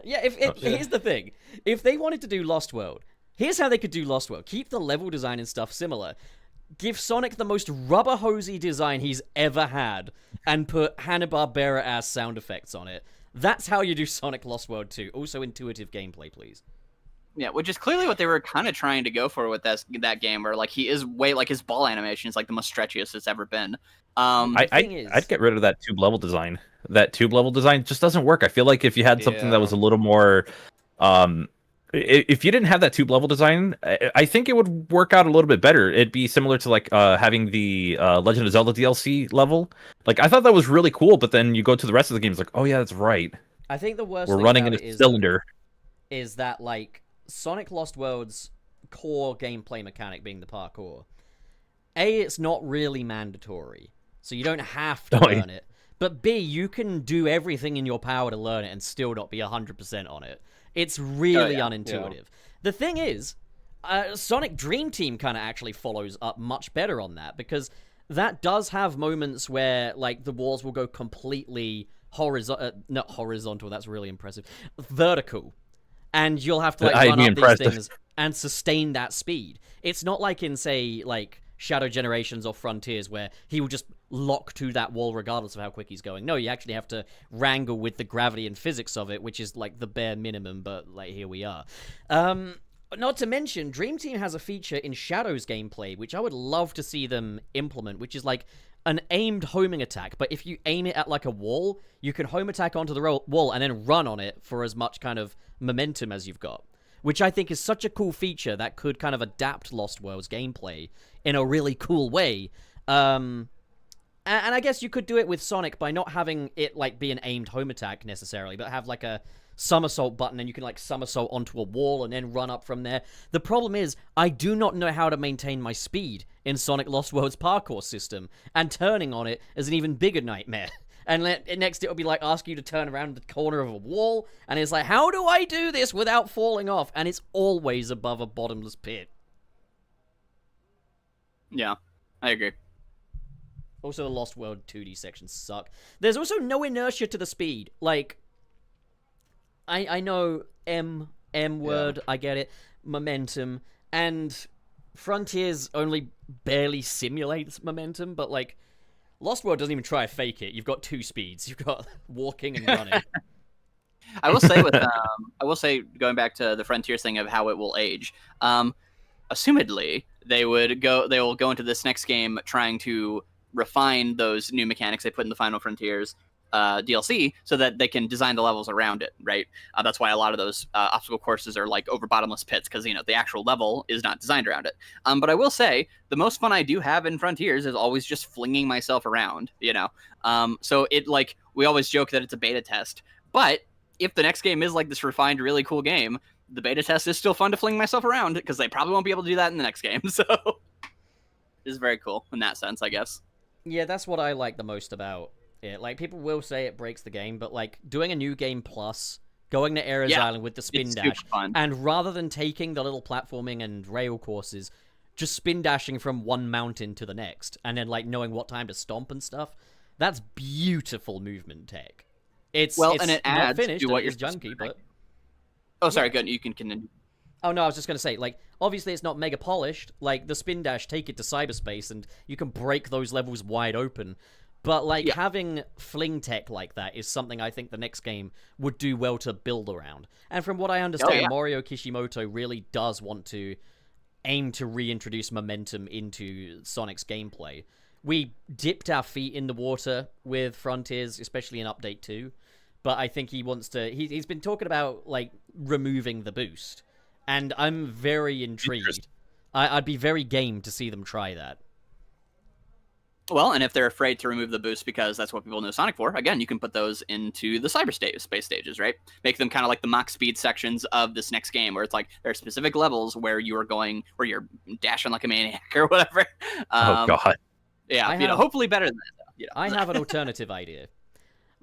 yeah, here's the thing: if they wanted to do Lost World, here's how they could do Lost World. Keep the level design and stuff similar. Give Sonic the most rubber hosey design he's ever had, and put Hanna-Barbera ass sound effects on it. That's how you do Sonic Lost World 2. Also intuitive gameplay, please. Yeah, which is clearly what they were kind of trying to go for with that game, where like he is way like his ball animation is like the most stretchiest it's ever been. I'd get rid of that tube level design. That tube level design just doesn't work. I feel like if you had something that was a little more, if you didn't have that tube level design, I think it would work out a little bit better. It'd be similar to like having the Legend of Zelda DLC level. Like I thought that was really cool, but then you go to the rest of the game, it's like, oh yeah, that's right. I think the worst We're thing running in about a it cylinder. is that like Sonic Lost World's core gameplay mechanic being the parkour. A, it's not really mandatory, so you don't have to learn it. But B, you can do everything in your power to learn it and still not be 100% on it. It's really unintuitive. The thing is, Sonic Dream Team kind of actually follows up much better on that, because that does have moments where like the walls will go completely not horizontal, that's really impressive, vertical. And you'll have to like run up these things and sustain that speed. It's not like in, say, like Shadow Generations or Frontiers where he will just lock to that wall regardless of how quick he's going. No, you actually have to wrangle with the gravity and physics of it, which is like the bare minimum, but like here we are. Not to mention, Dream Team has a feature in Shadow's gameplay, which I would love to see them implement, which is like an aimed homing attack, but if you aim it at like a wall, you can home attack onto the wall and then run on it for as much kind of momentum as you've got, which I think is such a cool feature that could kind of adapt Lost World's gameplay in a really cool way. And I guess you could do it with Sonic by not having it like be an aimed home attack necessarily, but have like a somersault button and you can like somersault onto a wall and then run up from there. The problem is I do not know how to maintain my speed in Sonic Lost World's parkour system, and turning on it is an even bigger nightmare. And next it'll be like asking you to turn around the corner of a wall, and it's like, how do I do this without falling off? And it's always above a bottomless pit. Yeah, I agree. Also, the Lost World 2D sections suck. There's also no inertia to the speed. Like, I know M word, I get it, momentum, and Frontiers only barely simulates momentum, but like, Lost World doesn't even try to fake it. You've got 2 speeds. You've got walking and running. I will say with I will say going back to the Frontiers thing of how it will age. Assumedly, they will go into this next game trying to refine those new mechanics they put in the Final Frontiers DLC so that they can design the levels around it, right? That's why a lot of those obstacle courses are like over bottomless pits because the actual level is not designed around it. But I will say the most fun I do have in Frontiers is always just flinging myself around, So it like we always joke that it's a beta test, but if the next game is like this refined, really cool game, the beta test is still fun to fling myself around because they probably won't be able to do that in the next game. So it's very cool in that sense, I guess. Yeah, that's what I like the most about it. Like, people will say it breaks the game, but like doing a new game plus, going to Ares Island with the spin it's dash, super fun. and rather than taking the little platforming and rail courses, just spin dashing from one mountain to the next, and then like knowing what time to stomp and stuff. That's beautiful movement tech. It's and it not adds finished, to what it's you're junky, but oh, sorry, good. You can continue. oh no, I was just gonna say, like, obviously it's not mega polished. Like the spin dash, take it to cyberspace, and you can break those levels wide open. But like having fling tech like that is something I think the next game would do well to build around. And from what I understand, Mario Kishimoto really does want to aim to reintroduce momentum into Sonic's gameplay. We dipped our feet in the water with Frontiers, especially in Update 2. But I think he wants to... He's been talking about, like, removing the boost. And I'm very intrigued. I'd be very game to see them try that. Well, and if they're afraid to remove the boost because that's what people know Sonic for, again, you can put those into the space stages, right? Make them kind of like the Mach speed sections of this next game, where it's like there are specific levels where you're dashing like a maniac or whatever. Oh God. Yeah, hopefully better than that. I have an alternative idea.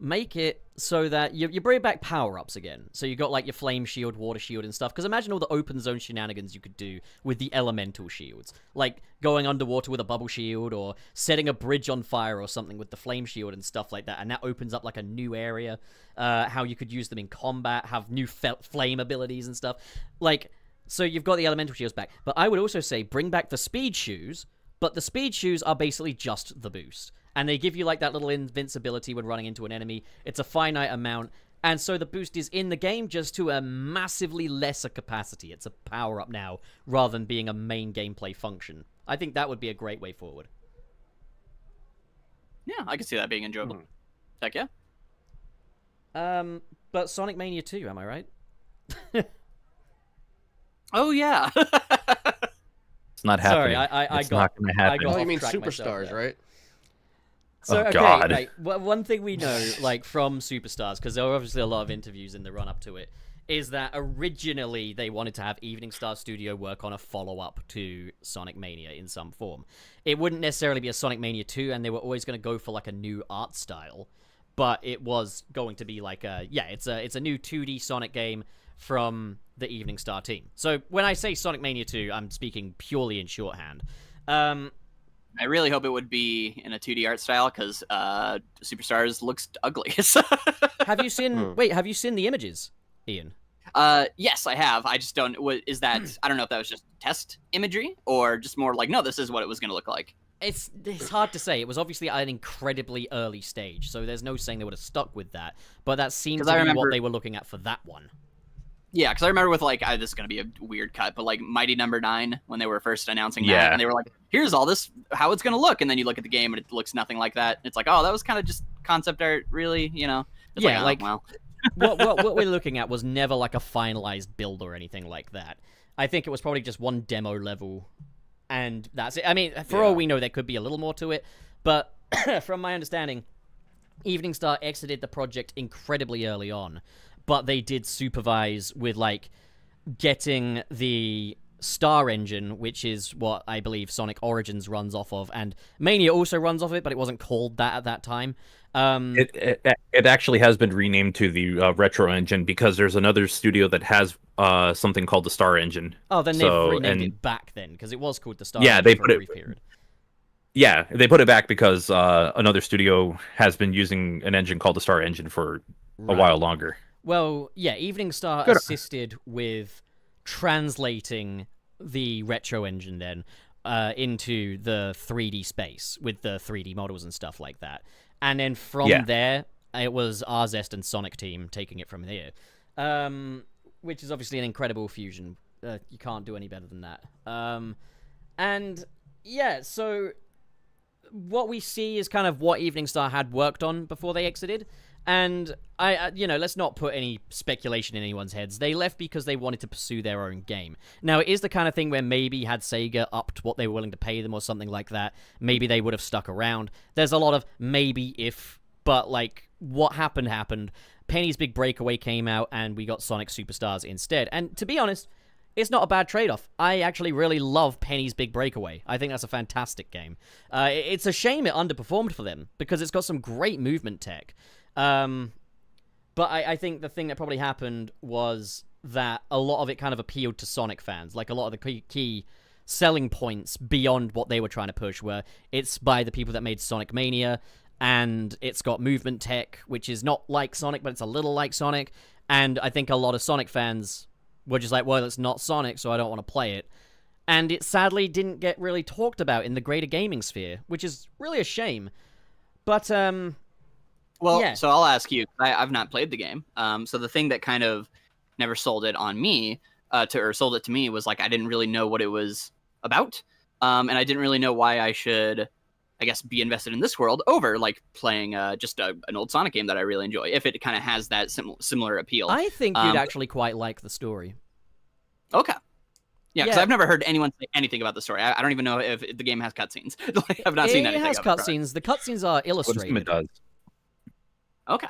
Make it so that you bring back power-ups again. So you got like your flame shield, water shield, and stuff. Because imagine all the open zone shenanigans you could do with the elemental shields. Like going underwater with a bubble shield, or setting a bridge on fire or something with the flame shield and stuff like that. And that opens up like a new area. How you could use them in combat, have new flame abilities and stuff. Like, so you've got the elemental shields back. But I would also say bring back the speed shoes. But the speed shoes are basically just the boost. And they give you, like, that little invincibility when running into an enemy. It's a finite amount. And so the boost is in the game just to a massively lesser capacity. It's a power-up now, rather than being a main gameplay function. I think that would be a great way forward. Yeah, I can see that being enjoyable. Heck yeah. But Sonic Mania 2, am I right? Oh, yeah. It's not happening. Sorry, it's not going to happen. Oh, you off mean track Superstars, myself, right? So, Oh, okay, God. like, one thing we know, like, from Superstars, because there were obviously a lot of interviews in the run-up to it, is that originally they wanted to have Evening Star Studio work on a follow-up to Sonic Mania in some form. It wouldn't necessarily be a Sonic Mania 2, and they were always going to go for, like, a new art style, but it was going to be, like, it's a new 2D Sonic game from the Evening Star team. So when I say Sonic Mania 2, I'm speaking purely in shorthand. I really hope it would be in a 2D art style because Superstars looks ugly. Have you seen? Wait, have you seen the images, Ian? Yes, I have. I just don't. Is that? I don't know if that was just test imagery or just more like, no, this is what it was going to look like. It's hard to say. It was obviously at an incredibly early stage, so there's no saying they would have stuck with that. But that seemed to be what they were looking at for that one. Yeah, because I remember with, like, this is going to be a weird cut, but, like, Mighty Number 9, when they were first announcing that, and they were like, here's all this, how it's going to look, and then you look at the game, and it looks nothing like that. It's like, oh, that was kind of just concept art, really, you know? It's yeah, like, oh, well. what we're looking at was never, like, a finalized build or anything like that. I think it was probably just one demo level, and that's it. I mean, for all we know, there could be a little more to it, but from my understanding, Evening Star exited the project incredibly early on, but they did supervise with, like, getting the Star Engine, which is what I believe Sonic Origins runs off of, and Mania also runs off it, but it wasn't called that at that time. It actually has been renamed to the Retro Engine because there's another studio that has something called the Star Engine. Oh, then they've renamed it back then, because it was called the Star Engine they for a brief period. Yeah, they put it back because another studio has been using an engine called the Star Engine for a while longer. Well, yeah, Evening Star assisted with translating the Retro Engine then into the 3D space with the 3D models and stuff like that. And then from there, it was Arzest and Sonic Team taking it from here, which is obviously an incredible fusion. You can't do any better than that. And yeah, so what we see is kind of what Evening Star had worked on before they exited. And let's not put any speculation in anyone's heads. They left because they wanted to pursue their own game. Now, it is the kind of thing where maybe had Sega upped what they were willing to pay them or something like that, maybe they would have stuck around. There's a lot of maybe if, but like what happened. Penny's Big Breakaway came out and we got Sonic Superstars instead. And to be honest, it's not a bad trade-off. I actually really love Penny's Big Breakaway. I think that's a fantastic game. It's a shame it underperformed for them because it's got some great movement tech. But I think the thing that probably happened was that a lot of it kind of appealed to Sonic fans. Like, a lot of the key selling points beyond what they were trying to push were it's by the people that made Sonic Mania, and it's got movement tech, which is not like Sonic, but it's a little like Sonic. And I think a lot of Sonic fans were just like, well, it's not Sonic, so I don't want to play it. And it sadly didn't get really talked about in the greater gaming sphere, which is really a shame. But, Well, yeah. So I'll ask you. I've not played the game. So the thing that kind of never sold it on me, or sold it to me, was like I didn't really know what it was about, and I didn't really know why I should, I guess, be invested in this world over like playing just an old Sonic game that I really enjoy. If it kind of has that similar appeal, I think you'd actually quite like the story. Okay. Yeah, because Yeah. I've never heard anyone say anything about the story. I don't even know if the game has cutscenes. Like, I've not seen anything. It has of it. cutscenes. The cutscenes are What it illustrated. does. Okay.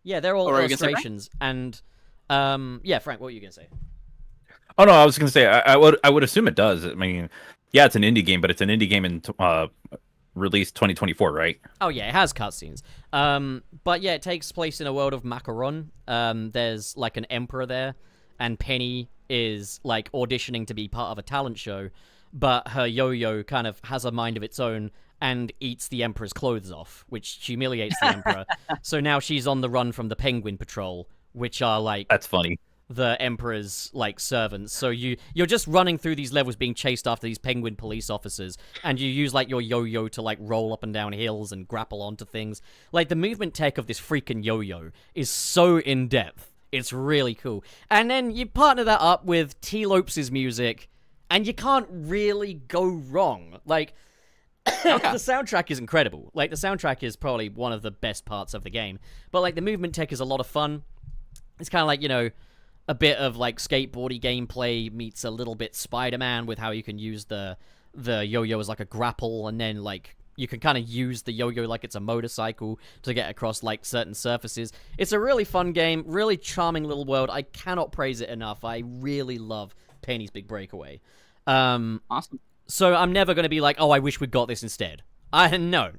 Yeah, they're all What were you gonna say, illustrations. And, yeah, Frank, what were you going to say? Oh no, I was gonna say I would assume it does. I mean, yeah, it's an indie game, but it's an indie game in released 2024, right? Oh, yeah, it has cutscenes. But yeah, it takes place in a world of Macaron. There's like an emperor there, and Penny is like auditioning to be part of a talent show, but her yo-yo kind of has a mind of its own and eats the emperor's clothes off, which humiliates the emperor. So now she's on the run from the Penguin Patrol, which are like That's funny. the emperor's like servants. So you're just running through these levels being chased after these penguin police officers, and you use like your yo-yo to like roll up and down hills and grapple onto things. Like, the movement tech of this freaking yo-yo is so in-depth. It's really cool. And then you partner that up with T. Lopes' music, and you can't really go wrong. Like, the soundtrack is incredible. Like, the soundtrack is probably one of the best parts of the game. But like, the movement tech is a lot of fun. It's kind of like, a bit of like skateboardy gameplay meets a little bit Spider-Man with how you can use the yo-yo as like a grapple, and then like you can kind of use the yo-yo like it's a motorcycle to get across like certain surfaces. It's a really fun game, really charming little world. I cannot praise it enough. I really love Penny's Big Breakaway. Awesome. So I'm never going to be like, oh, I wish we got this instead. No.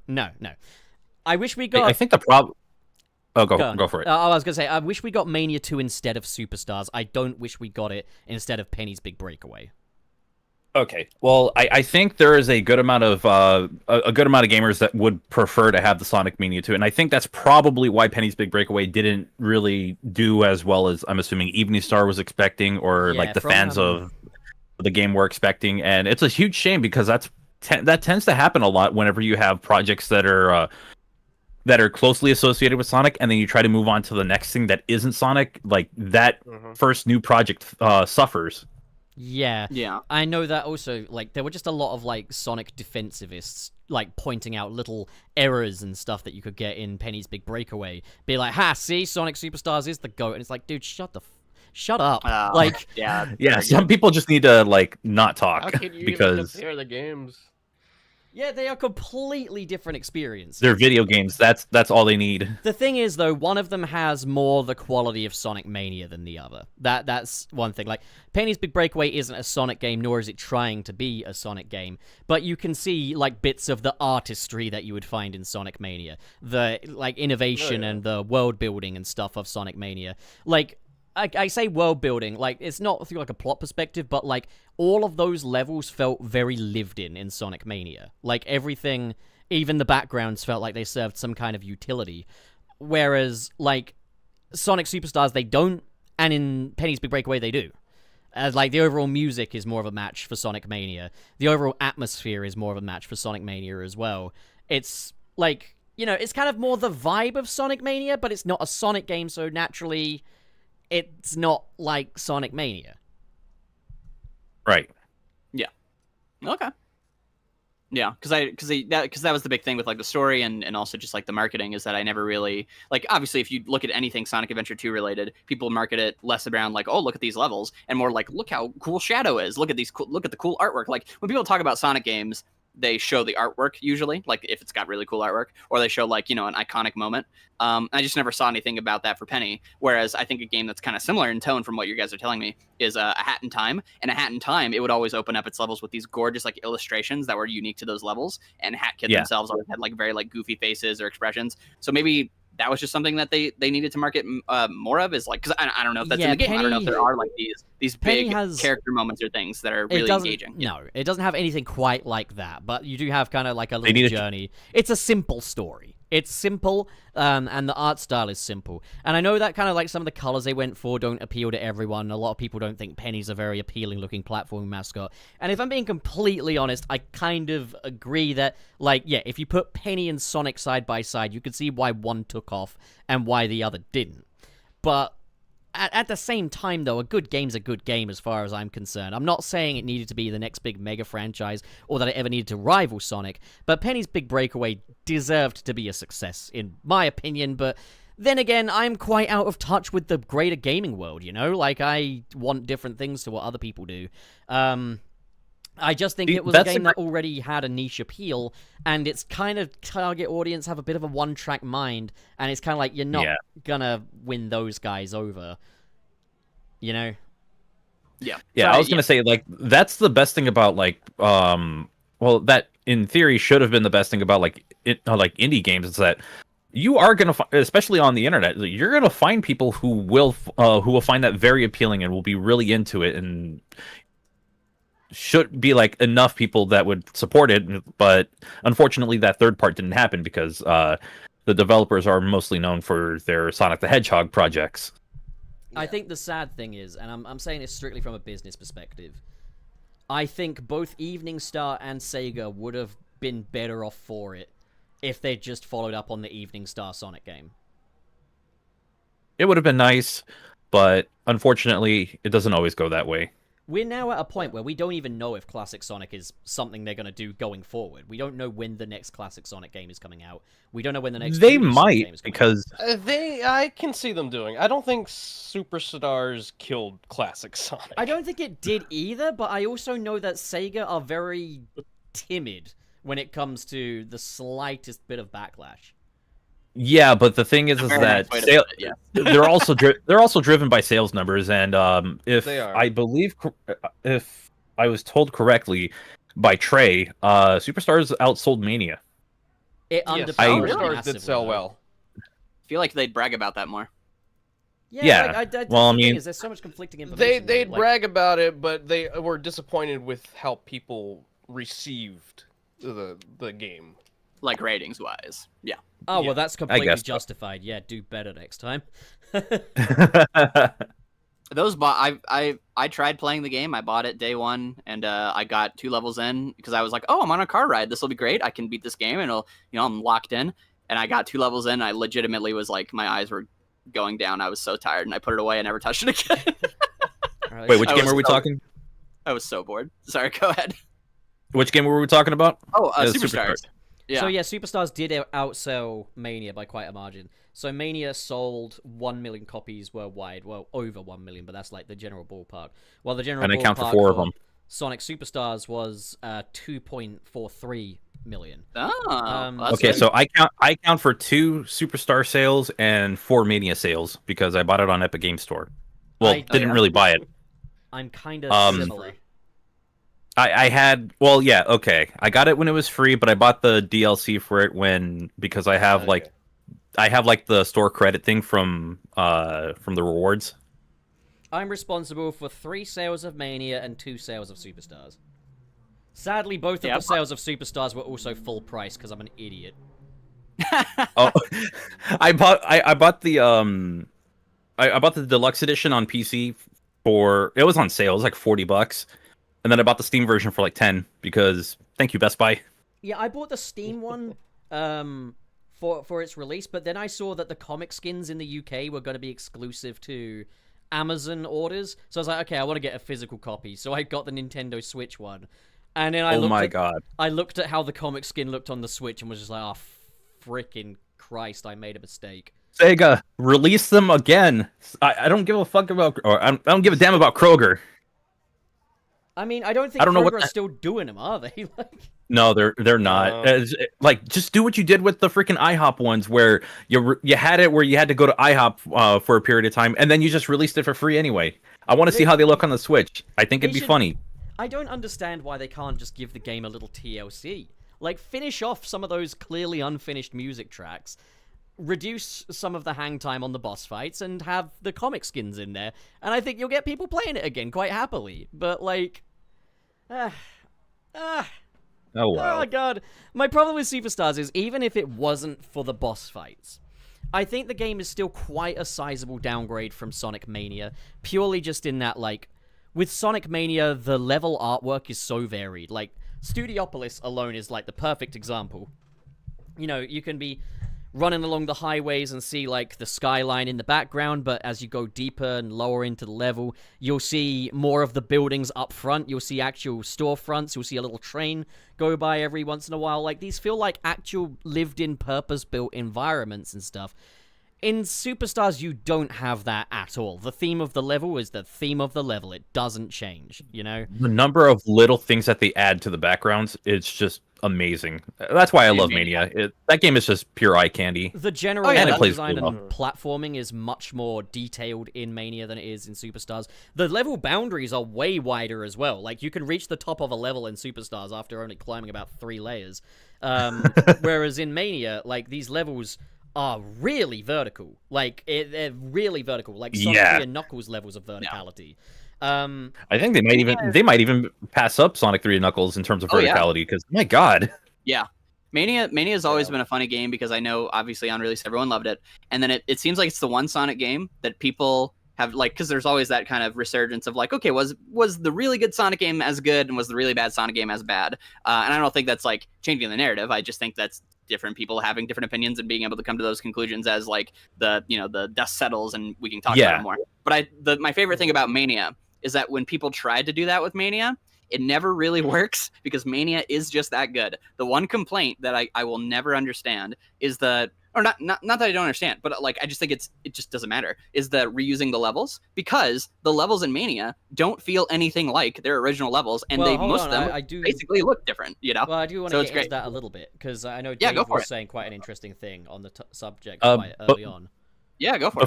I wish we got... I think the problem. Oh, Go on. go for it. I was going to say, I wish we got Mania 2 instead of Superstars. I don't wish we got it instead of Penny's Big Breakaway. Okay. Well, I think there is a good amount of gamers that would prefer to have the Sonic Mania 2, and I think that's probably why Penny's Big Breakaway didn't really do as well as I'm assuming Evening Star was expecting, or Yeah, like the from, fans of the game were expecting. And it's a huge shame because that tends to happen a lot whenever you have projects that are closely associated with Sonic, and then you try to move on to the next thing that isn't Sonic. Like, that first new project suffers. Yeah, I know that also, like, there were just a lot of, like, Sonic defensivists, like, pointing out little errors and stuff that you could get in Penny's Big Breakaway. Be like, ha, see, Sonic Superstars is the GOAT, and it's like, dude, shut up. Like, Yeah, some people just need to, like, not talk. How can you even because compare the games? yeah, they are completely different experiences. they're video games. That's all they need. The thing is, though, one of them has more the quality of Sonic Mania than the other. That's one thing. Like, Penny's Big Breakaway isn't a Sonic game, nor is it trying to be a Sonic game. But you can see, like, bits of the artistry that you would find in Sonic Mania. The, like, innovation and the world building and stuff of Sonic Mania. Like, I say world building, like, it's not through, like, a plot perspective, but, like, all of those levels felt very lived in Sonic Mania. Like, everything, even the backgrounds felt like they served some kind of utility. Whereas, like, Sonic Superstars, they don't, and in Penny's Big Breakaway, they do. As, like, the overall music is more of a match for Sonic Mania. The overall atmosphere is more of a match for Sonic Mania as well. It's, like, you know, it's kind of more the vibe of Sonic Mania, but it's not a Sonic game, so naturally, it's not like Sonic Mania. Right. Okay. Yeah, because that was the big thing with like the story and also just like the marketing is that I never really like obviously if you look at anything Sonic Adventure 2 related, people market it less around like, oh, look at these levels, and more like, look how cool Shadow is, look at the cool artwork. Like when people talk about Sonic games, they show the artwork usually, like if it's got really cool artwork, or they show like, you know, an iconic moment. I just never saw anything about that for Penny. Whereas I think a game that's kind of similar in tone from what you guys are telling me is A Hat in Time. And A Hat in Time, it would always open up its levels with these gorgeous like illustrations that were unique to those levels. And Hat Kid themselves always had like very like goofy faces or expressions. So maybe that was just something that they needed to market more of, is like, because I don't know if that's in the game. I don't know if there are like these big character moments or things that are really engaging. No, it doesn't have anything quite like that, but you do have kind of like a little journey. It's a simple story. It's simple, and the art style is simple. And I know that kind of like some of the colors they went for don't appeal to everyone. A lot of people don't think Penny's a very appealing looking platform mascot. And if I'm being completely honest, I kind of agree that, like, yeah, if you put Penny and Sonic side by side, you could see why one took off and why the other didn't. But at the same time, though, a good game's a good game as far as I'm concerned. I'm not saying it needed to be the next big mega franchise or that it ever needed to rival Sonic, but Penny's Big Breakaway deserved to be a success, in my opinion, but then again, I'm quite out of touch with the greater gaming world, you know? Like, I want different things to what other people do. I just think it was a game that already had a niche appeal, and its kind of target audience have a bit of a one-track mind, and it's kind of like, you're not gonna win those guys over, you know? Yeah, I was gonna say, like, that's the best thing about, like, well, that, in theory, should have been the best thing about, like, indie games, is that you are gonna, especially on the internet, you're gonna find people who will find that very appealing and will be really into it, and should be like enough people that would support it, but unfortunately that third part didn't happen because the developers are mostly known for their Sonic the Hedgehog projects. I think the sad thing is, and I'm saying this strictly from a business perspective, I think both Evening Star and Sega would have been better off for it if they just followed up on the Evening Star Sonic game. It would have been nice, but unfortunately it doesn't always go that way. We're now at a point where we don't even know if Classic Sonic is something they're going to do going forward. We don't know when the next Classic Sonic game is coming out. We don't know when the next They 2D Sonic might, game is coming because out. I can see them doing. I don't think Superstars killed Classic Sonic. I don't think it did either, but I also know that Sega are very timid when it comes to the slightest bit of backlash. Yeah, but the thing is that they're also driven by sales numbers, and if I believe, if I was told correctly by Trey, Superstars outsold Mania. It Superstars did sell well. I feel like they'd brag about that more. Yeah. Like, well, I mean, there's so much conflicting information. They'd brag about it, but they were disappointed with how people received the game. Like ratings wise, yeah. Oh, well, that's completely justified. Yeah, do better next time. Those I tried playing the game. I bought it day one, and I got 2 levels in because I was like, oh, I'm on a car ride. This will be great. I can beat this game, and I'm locked in. And I got 2 levels in. And I legitimately was like, my eyes were going down. I was so tired, and I put it away. I never touched it again. Wait, which game were we talking? I was so bored. Sorry, go ahead. Which game were we talking about? Oh, Superstars. Yeah. So yeah, Superstars did outsell Mania by quite a margin. So Mania sold 1 million copies worldwide. Well, over 1 million, but that's like the general ballpark. Well, the general ballpark account for 4 of them. Sonic Superstars was 2.43 million. Oh, okay. Good. So I count for 2 Superstar sales and 4 Mania sales because I bought it on Epic Game Store. Well, didn't really buy it. I'm kind of similar. I had, well, yeah, okay. I got it when it was free, but I bought the DLC for it because I have like the store credit thing from the rewards. I'm responsible for 3 sales of Mania and 2 sales of Superstars. Sadly, both of the sales of Superstars were also full price because I'm an idiot. Oh, I bought the deluxe edition on PC it was on sale. It was like $40. And then I bought the Steam version for like 10 because thank you, Best Buy. Yeah, I bought the Steam one for its release, but then I saw that the comic skins in the UK were going to be exclusive to Amazon orders. So I was like, okay, I want to get a physical copy. So I got the Nintendo Switch one. And then I looked at how the comic skin looked on the Switch and was just like, oh, freaking Christ, I made a mistake. Sega, release them again. I don't give a fuck about, or I don't give a damn about Kroger. I mean, I don't think Kroger are still doing them, are they? No, they're not. Like, just do what you did with the freaking IHOP ones, where you had it where you had to go to IHOP for a period of time, and then you just released it for free anyway. I want to see how they look on the Switch. I think it'd be funny. I don't understand why they can't just give the game a little TLC. Like, finish off some of those clearly unfinished music tracks, reduce some of the hang time on the boss fights, and have the comic skins in there, and I think you'll get people playing it again quite happily. But, like... Oh, wow. Oh, God. My problem with Superstars is, even if it wasn't for the boss fights, I think the game is still quite a sizable downgrade from Sonic Mania, purely just in that, like, with Sonic Mania, the level artwork is so varied. Like, Studiopolis alone is, like, the perfect example. You know, you can be running along the highways and see, like, the skyline in the background, but as you go deeper and lower into the level, you'll see more of the buildings up front. You'll see actual storefronts. You'll see a little train go by every once in a while. Like, these feel like actual lived-in, purpose-built environments and stuff. In Superstars, you don't have that at all. The theme of the level is the theme of the level. It doesn't change, you know? The number of little things that they add to the backgrounds, it's just amazing. That's why I love Mania. That game is just pure eye candy. The general level design and platforming is much more detailed in Mania than it is in Superstars. The level boundaries are way wider as well. Like, you can reach the top of a level in Superstars after only climbing about 3 layers. Whereas in Mania, like, these levels are really vertical. Like, they're really vertical. Like, Sonic 3 and Knuckles levels of verticality. I think they might even pass up Sonic 3 and Knuckles in terms of verticality, because my God. Yeah. Mania has always been a funny game, because I know obviously on release everyone loved it, and then it seems like it's the one Sonic game that people have, like, because there's always that kind of resurgence of, like, okay, was the really good Sonic game as good, and was the really bad Sonic game as bad? And I don't think that's, like, changing the narrative. I just think that's different people having different opinions and being able to come to those conclusions as, like, the dust settles and we can talk about it more. But my favorite thing about Mania is that when people tried to do that with Mania, it never really works, because Mania is just that good. The one complaint that I will never understand is not that I don't understand, but, like, I just think it just doesn't matter, is the reusing the levels, because the levels in Mania don't feel anything like their original levels, and most of them basically look different, you know? Well, I do want to get into that a little bit, because I know Dave was saying quite an interesting thing on the subject quite early on. Yeah, go for it.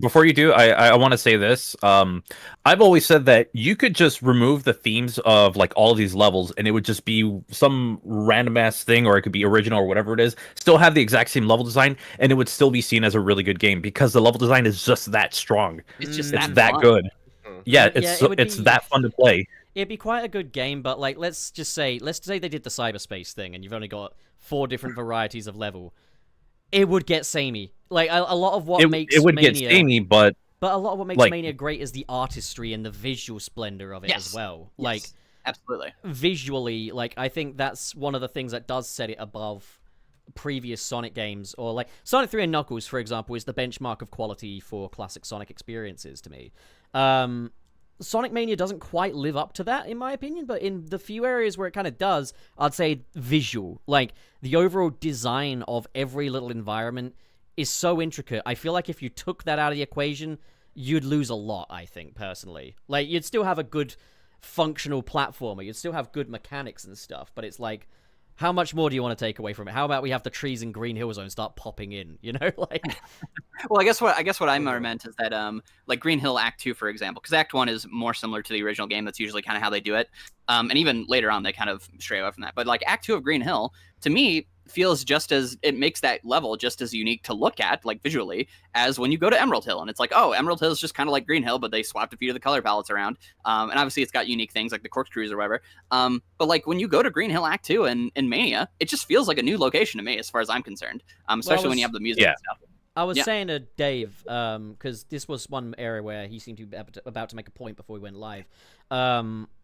Before you do, I want to say this. I've always said that you could just remove the themes of, like, all of these levels, and it would just be some random ass thing, or it could be original or whatever it is. Still have the exact same level design, and it would still be seen as a really good game, because the level design is just that strong. It's that good. Yeah, it's that fun to play. It'd be quite a good game, but, like, let's say they did the cyberspace thing, and you've only got 4 different varieties of level. It would get samey. Like, a lot of what makes it would Mania, get samey, but a lot of what makes Mania great is the artistry and the visual splendor of it as well. Yes, like, absolutely. Visually, like, I think that's one of the things that does set it above previous Sonic games, or, like, Sonic 3 and Knuckles, for example, is the benchmark of quality for classic Sonic experiences to me. Sonic Mania doesn't quite live up to that, in my opinion, but in the few areas where it kind of does, I'd say visual. Like, the overall design of every little environment is so intricate. I feel like if you took that out of the equation, you'd lose a lot, I think, personally. Like, you'd still have a good functional platformer, you'd still have good mechanics and stuff, but it's like, how much more do you want to take away from it? How about we have the trees in Green Hill Zone start popping in, you know? Like, well, I guess what I more meant is that, like, Green Hill Act 2, for example, because Act 1 is more similar to the original game. That's usually kind of how they do it. And even later on, they kind of stray away from that. But, like, Act 2 of Green Hill, to me, feels it makes that level just as unique to look at, like, visually, as when you go to Emerald Hill. And it's like, oh, Emerald Hill is just kind of like Green Hill, but they swapped a few of the color palettes around. And obviously it's got unique things like the corkscrews or whatever. But, like, when you go to Green Hill Act 2 in Mania, it just feels like a new location to me, as far as I'm concerned. Especially when you have the music and stuff. I was saying to Dave, because this was one area where he seemed to be about to make a point before we went live,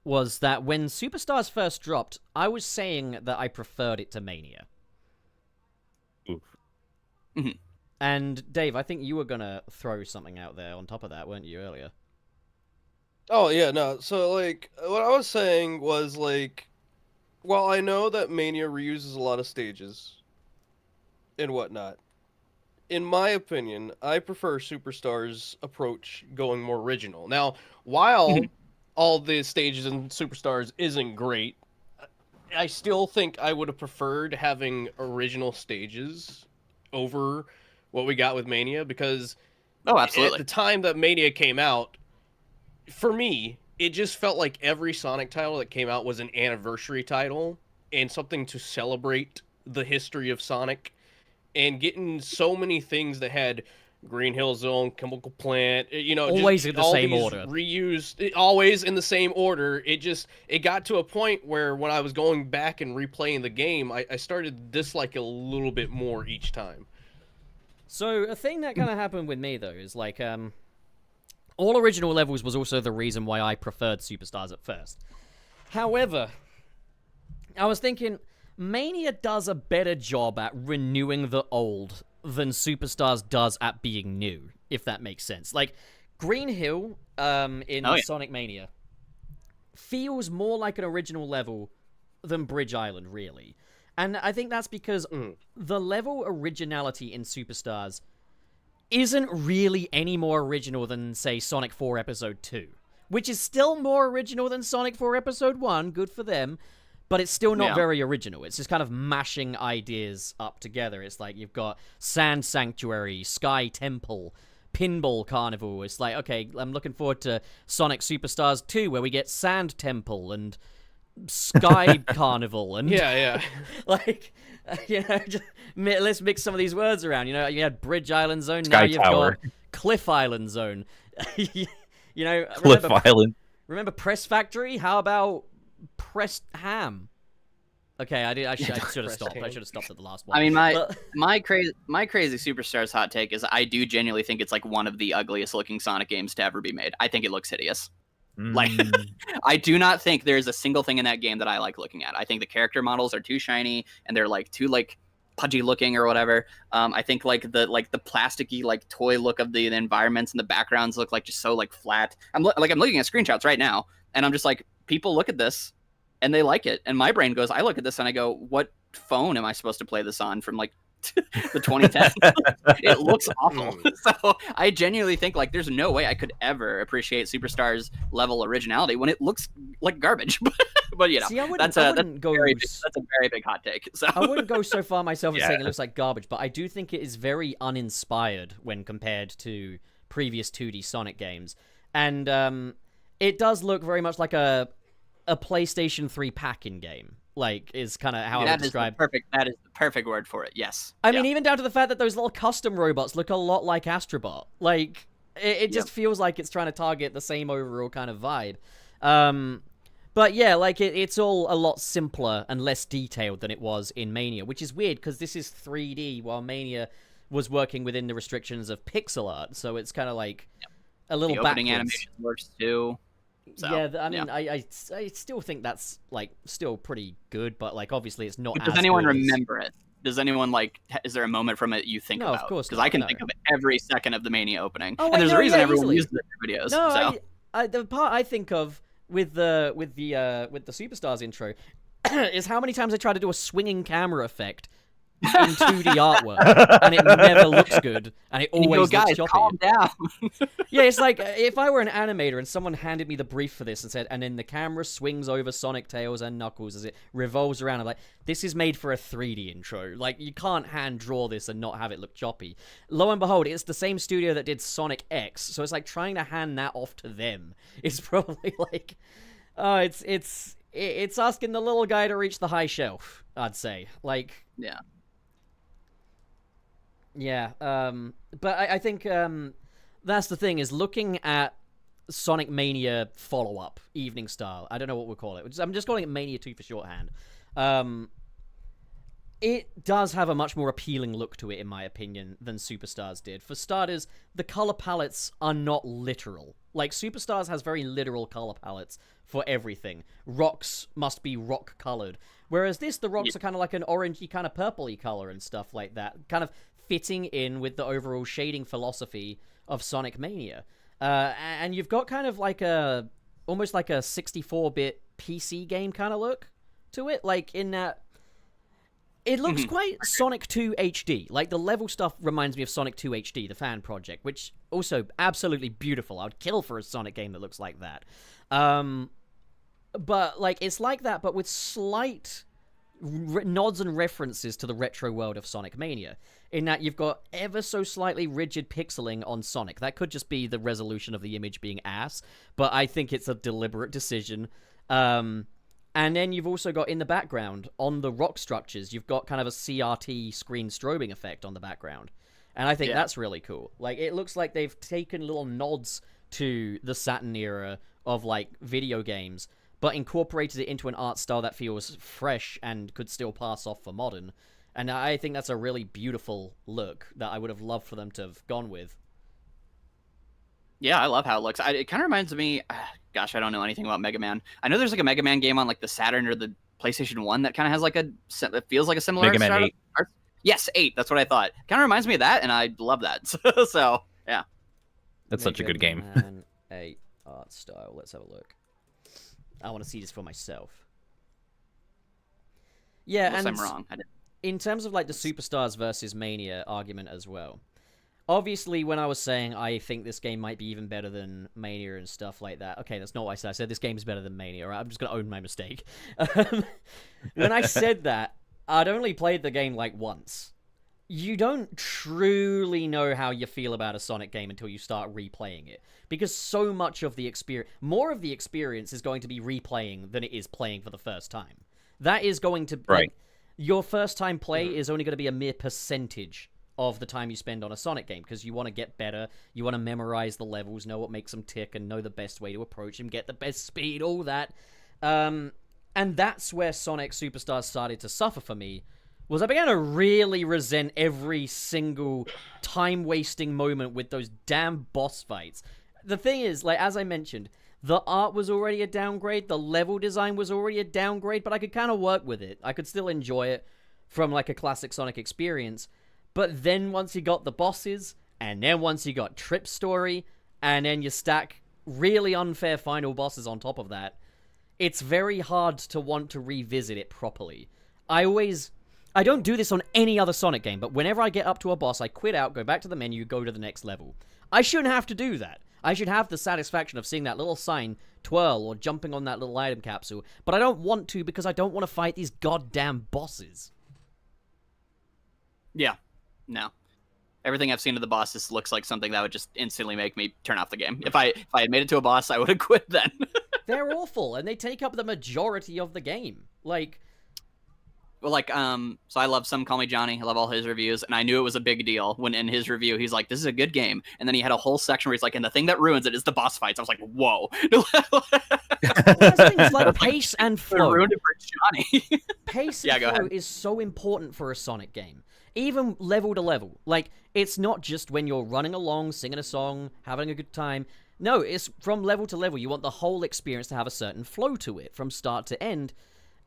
was that when Superstars first dropped, I was saying that I preferred it to Mania. Oof. Mhm. And Dave, I think you were gonna throw something out there on top of that, weren't you, earlier? Oh yeah, no. So like what I was saying was like, while I know that Mania reuses a lot of stages and whatnot, in my opinion, I prefer Superstar's approach going more original. Now, while all the stages in Superstars isn't great, I still think I would have preferred having original stages over what we got with Mania, because Oh, at absolutely. the time that Mania came out, for me, it just felt like every Sonic title that came out was an anniversary title and something to celebrate the history of Sonic. And getting so many things that had Green Hill Zone, Chemical Plant, Always just in the all same these order. reused, always in the same order. It got to a point where when I was going back and replaying the game, I started to dislike it a little bit more each time. So a thing that kind of happened with me though is like all original levels was also the reason why I preferred Superstars at first. However, I was thinking Mania does a better job at renewing the old than Superstars does at being new, if that makes sense. Like Green Hill in Sonic Mania feels more like an original level than Bridge Island, really. And I think that's because the level originality in Superstars isn't really any more original than, say, Sonic 4 Episode 2, which is still more original than Sonic 4 Episode 1, good for them, but it's still not very original. It's just kind of mashing ideas up together. It's like you've got Sand Sanctuary, Sky Temple, Pinball Carnival. It's like, okay, I'm looking forward to Sonic Superstars 2, where we get Sand Temple and Sky Carnival and like let's mix some of these words around. You had Bridge Island Zone, Sky now you've Tower. got Cliff Island Zone. Cliff Island. Remember Press Factory? How about Press Ham? Okay, I should have stopped. I should have stopped at the last one. I mean, my crazy Superstars hot take is I do genuinely think it's like one of the ugliest looking Sonic games to ever be made. I think it looks hideous. Like, I do not think there's a single thing in that game that I like looking at. I think the character models are too shiny and they're like too like pudgy looking or whatever. I think like the plasticky like toy look of the environments and the backgrounds look like just so like flat. I'm looking at screenshots right now and I'm just like, people look at this and they like it, and my brain goes, I look at this and I go, what phone am I supposed to play this on from like the 2010s? It looks awful. So I genuinely think like there's no way I could ever appreciate Superstars level originality when it looks like garbage. But you know, See, that's a very big hot take. So I wouldn't go so far myself as saying it looks like garbage, but I do think it is very uninspired when compared to previous 2D Sonic games, and it does look very much like a PlayStation 3 pack-in game. Like, is kind of how I would describe. That is the perfect word for it. Yes. I mean, even down to the fact that those little custom robots look a lot like Astrobot. Like, it just feels like it's trying to target the same overall kind of vibe. But yeah, like it's all a lot simpler and less detailed than it was in Mania, which is weird because this is 3D while Mania was working within the restrictions of pixel art. So it's kind of like a little the opening backwards. animation works too. So, yeah, I mean, I still think that's like still pretty good, but like obviously it's not. But does anyone remember it? Does anyone like? Is there a moment from it you think No, about? of course Because not, I can no. think of Mania second of the Mania opening, Oh, and wait, there's no, a reason yeah, everyone easily. uses it in videos. No, so. the part I think of with the Superstars intro is how many times I try to do a swinging camera effect in 2D artwork, and it never looks good, and it always guys, looks choppy. calm down. Yeah, it's like if I were an animator and someone handed me the brief for this and said, and then the camera swings over Sonic, Tails, and Knuckles as it revolves around. I'm like, this is made for a 3D intro. Like, you can't hand draw this and not have it look choppy. Lo and behold, it's the same studio that did Sonic X, so it's like trying to hand that off to them. It's probably like, it's asking the little guy to reach the high shelf, I'd say. Like, Yeah. yeah, but I think that's the thing, is looking at Sonic Mania follow-up, Evening Star, I don't know what we'll call it. I'm just calling it Mania 2 for shorthand. It does have a much more appealing look to it, in my opinion, than Superstars did. For starters, the color palettes are not literal. Like, Superstars has very literal color palettes for everything. Rocks must be rock-colored. Whereas the rocks are kind of like an orangey, kind of purpley color and stuff like that. Kind of fitting in with the overall shading philosophy of Sonic Mania. And you've got kind of like almost like a 64-bit PC game kind of look to it, like in that it looks quite Sonic 2 HD. Like the level stuff reminds me of Sonic 2 HD, the fan project, which also absolutely beautiful. I would kill for a Sonic game that looks like that. But like it's like that, but with slight nods and references to the retro world of Sonic Mania, in that you've got ever so slightly rigid pixeling on Sonic. That could just be the resolution of the image being ass, but I think it's a deliberate decision. And then you've also got in the background, on the rock structures, you've got kind of a CRT screen strobing effect on the background. And I think that's really cool. Like, it looks like they've taken little nods to the Saturn era of, like, video games, but incorporated it into an art style that feels fresh and could still pass off for modern. And I think that's a really beautiful look that I would have loved for them to have gone with. Yeah, I love how it looks. It kind of reminds me... gosh, I don't know anything about Mega Man. I know there's like a Mega Man game on like the Saturn or the PlayStation 1 that kind of has like it feels like a similar... Mega Man 8. Yes, 8. That's what I thought. Kind of reminds me of that, and I love that. So, yeah. That's such a good game. Mega Man 8 art style. Let's have a look. I want to see this for myself. Yeah, Unless and I'm wrong. I didn't. In terms of like the Superstars versus Mania argument as well, obviously when I was saying I think this game might be even better than Mania and stuff like that, okay, that's not what I said. I said this game is better than Mania. Right? I'm just going to own my mistake. When I said that, I'd only played the game like once. You don't truly know how you feel about a Sonic game until you start replaying it. Because so much of the experience, more of the experience is going to be replaying than it is playing for the first time. That is going to... Right. Like, your first time play is only going to be a mere percentage of the time you spend on a Sonic game, because you want to get better, you want to memorize the levels, know what makes them tick, and know the best way to approach them, get the best speed, all that. And that's where Sonic Superstars started to suffer for me, was I began to really resent every single time-wasting moment with those damn boss fights. The thing is, like, as I mentioned, the art was already a downgrade, the level design was already a downgrade, but I could kind of work with it. I could still enjoy it from, like, a classic Sonic experience. But then once you got the bosses, and then once you got Trip's story, and then you stack really unfair final bosses on top of that, it's very hard to want to revisit it properly. I don't do this on any other Sonic game, but whenever I get up to a boss, I quit out, go back to the menu, go to the next level. I shouldn't have to do that. I should have the satisfaction of seeing that little sign twirl or jumping on that little item capsule, but I don't want to because I don't want to fight these goddamn bosses. Yeah. No. Everything I've seen of the bosses looks like something that would just instantly make me turn off the game. If I had made it to a boss, I would have quit then. They're awful, and they take up the majority of the game. Like... Well, like, so I love Some Call Me Johnny. I love all his reviews, and I knew it was a big deal when in his review he's like, "This is a good game," and then he had a whole section where he's like, "And the thing that ruins it is the boss fights." I was like, "Whoa!" That's things like pace and flow. Ruined it for Johnny. Pace and flow is so important for a Sonic game, even level to level. Like, it's not just when you're running along, singing a song, having a good time. No, it's from level to level. You want the whole experience to have a certain flow to it from start to end.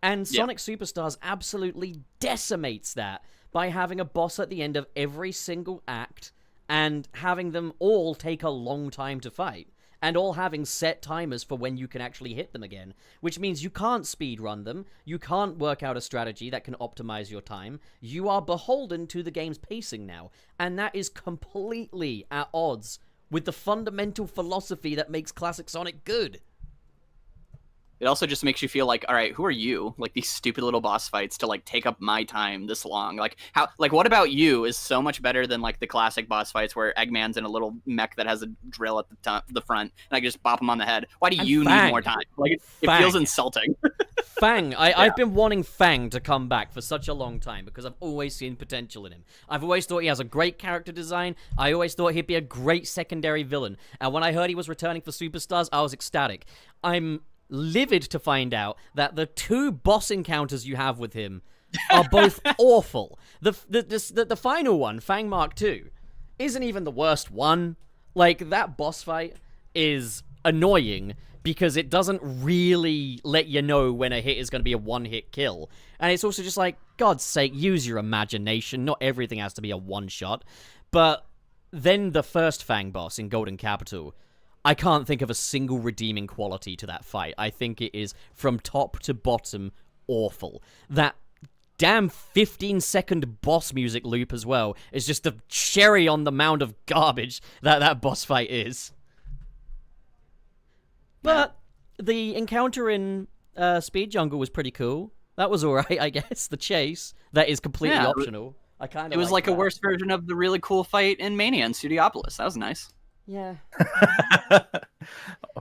And Sonic Superstars absolutely decimates that by having a boss at the end of every single act and having them all take a long time to fight, and all having set timers for when you can actually hit them again, which means you can't speedrun them, you can't work out a strategy that can optimize your time, you are beholden to the game's pacing now, and that is completely at odds with the fundamental philosophy that makes classic Sonic good. It also just makes you feel like, all right, who are you? Like these stupid little boss fights to like take up my time this long. Like what about you is so much better than like the classic boss fights where Eggman's in a little mech that has a drill at the front and I can just bop him on the head. Why do you need more time? Like it feels insulting. Fang. I've been wanting Fang to come back for such a long time because I've always seen potential in him. I've always thought he has a great character design. I always thought he'd be a great secondary villain. And when I heard he was returning for Superstars, I was ecstatic. I'm livid to find out that the two boss encounters you have with him are both awful. The final one, Fang Mark II, isn't even the worst one. Like, that boss fight is annoying because it doesn't really let you know when a hit is going to be a one-hit kill. And it's also just like, God's sake, use your imagination. Not everything has to be a one-shot. But then the first Fang boss in Golden Capital, I can't think of a single redeeming quality to that fight. I think it is, from top to bottom, awful. That damn 15-second boss music loop as well is just the cherry on the mound of garbage that boss fight is. But the encounter in Speed Jungle was pretty cool. That was alright, I guess. The chase, that is completely optional. I kind of. It was like a worse version of the really cool fight in Mania in Studiopolis. That was nice. Yeah. How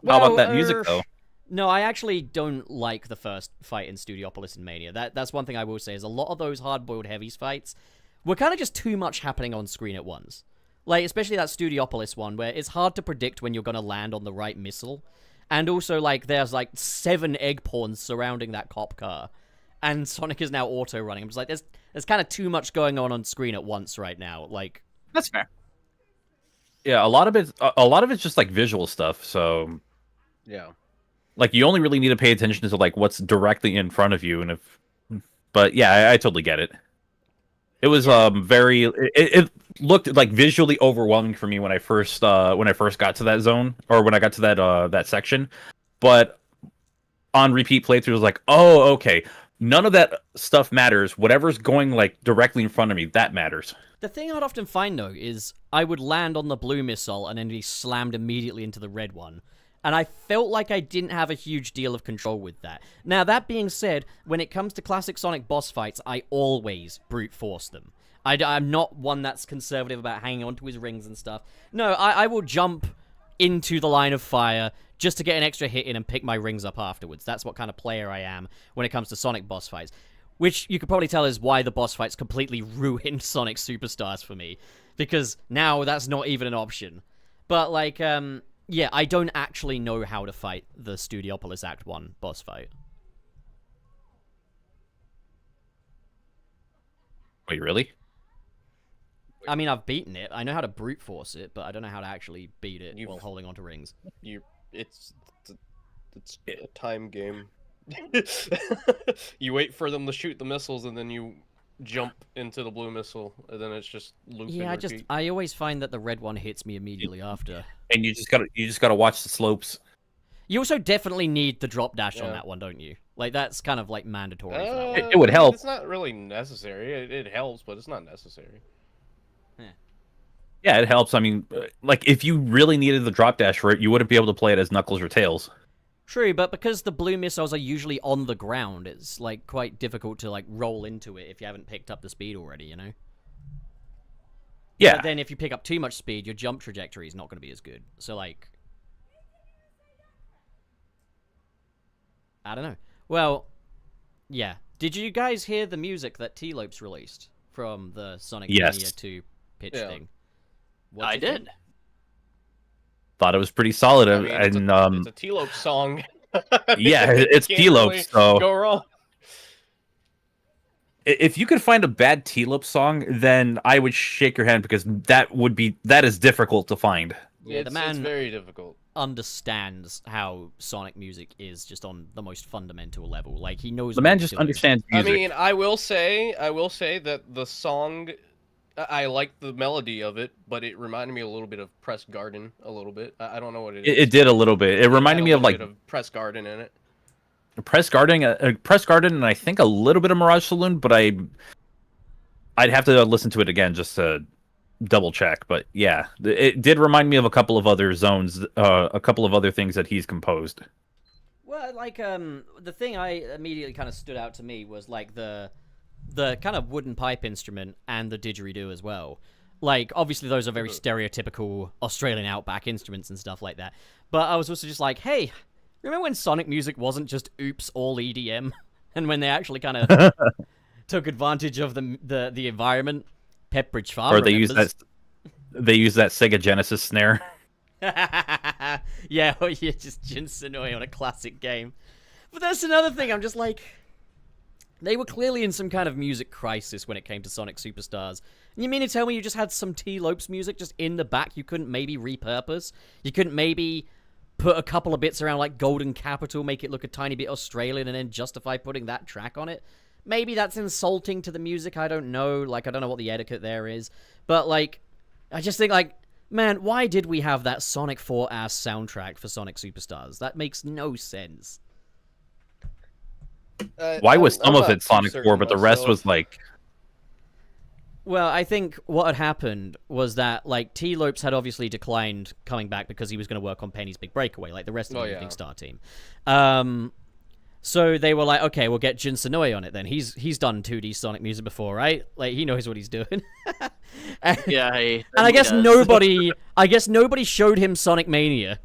about that music though? No, I actually don't like the first fight in Studiopolis and Mania. That's one thing I will say, is a lot of those hard-boiled heavies fights were kind of just too much happening on screen at once. Like, especially that Studiopolis one, where it's hard to predict when you're going to land on the right missile. And also, like, there's, like, 7 egg pawns surrounding that cop car. And Sonic is now auto-running. I'm just like, there's kind of too much going on screen at once right now. Like, That's fair. Yeah, a lot of it's just like visual stuff. So Yeah. like you only really need to pay attention to like what's directly in front of you, and but yeah, I totally get it. It was it looked like visually overwhelming for me when I first got to that zone, or when I got to that section. But on repeat playthrough, it was like, oh, okay, none of that stuff matters. Whatever's going like directly in front of me, that matters. the thing I'd often find, though, is I would land on the blue missile and then be slammed immediately into the red one. And I felt like I didn't have a huge deal of control with that. Now, that being said, when it comes to classic Sonic boss fights, I always brute force them. I'm not one that's conservative about hanging onto his rings and stuff. No, I will jump into the line of fire just to get an extra hit in and pick my rings up afterwards. That's what kind of player I am when it comes to Sonic boss fights. Which you could probably tell is why the boss fights completely ruined Sonic Superstars for me. Because now that's not even an option. But, like, yeah, I don't actually know how to fight the Studiopolis Act 1 boss fight. Wait, really? I mean, I've beaten it. I know how to brute force it, but I don't know how to actually beat it while holding onto rings. It's a time game. You wait for them to shoot the missiles, and then you jump into the blue missile, and then it's just loop and repeat. I always find that the red one hits me immediately after. And you just gotta watch the slopes. You also definitely need the drop dash on that one, don't you? Like, that's kind of like mandatory for that one. It would help. It's not really necessary. It helps, but it's not necessary. Yeah, it helps. I mean, like, if you really needed the drop dash for it, you wouldn't be able to play it as Knuckles or Tails. True, but because the blue missiles are usually on the ground, it's, like, quite difficult to, like, roll into it if you haven't picked up the speed already, you know? Yeah. But then if you pick up too much speed, your jump trajectory is not going to be as good. So, like... I don't know. Well, yeah. Did you guys hear the music that T-Lopes released from the Sonic Mania 2 pitch thing? I did. Thought it was pretty solid. I mean, it's a T-Lope song. Yeah, it's T-Lope, really so go wrong. If you could find a bad T-Lope song, then I would shake your hand, because that is difficult to find. Yeah, the man it's very difficult. Understands how Sonic music is just on the most fundamental level. Like, he knows The man just understands music. I mean, I will say that the song, I like the melody of it, but it reminded me a little bit of Press Garden, a little bit. I don't know what it is. It did a little bit. It reminded me of like Press Garden in it. Press Garden, and I think a little bit of Mirage Saloon, but I'd have to listen to it again just to double check. But yeah, it did remind me of a couple of other zones, a couple of other things that he's composed. Well, like, the thing I immediately kind of stood out to me was, like, the kind of wooden pipe instrument and the didgeridoo as well. Like, obviously those are very stereotypical Australian outback instruments and stuff like that. But I was also just like, hey, remember when Sonic music wasn't just oops all EDM? And when they actually kind of took advantage of the environment? Pepperidge Farm Or they use that Sega Genesis snare. Yeah, or you just Jinsenoi on a classic game. But that's another thing, I'm just like... They were clearly in some kind of music crisis when it came to Sonic Superstars. And you mean to tell me you just had some T-Lopes music just in the back you couldn't maybe repurpose? You couldn't maybe put a couple of bits around like Golden Capital, make it look a tiny bit Australian, and then justify putting that track on it? maybe that's insulting to the music. I don't know. Like, I don't know what the etiquette there is. But, like, I just think, like, man, why did we have that Sonic 4 ass soundtrack for Sonic Superstars? That makes no sense. Why was some I'm of not it Sonic too 4, but the rest certain was like... Well, I think what had happened was that, like, T-Lopes had obviously declined coming back because he was going to work on Penny's Big Breakaway, like the rest of the Evening Star team. So they were like, okay, we'll get Jun Senoue on it then. He's done 2D Sonic music before, right? Like, he knows what he's doing. Yeah, and I guess nobody showed him Sonic Mania.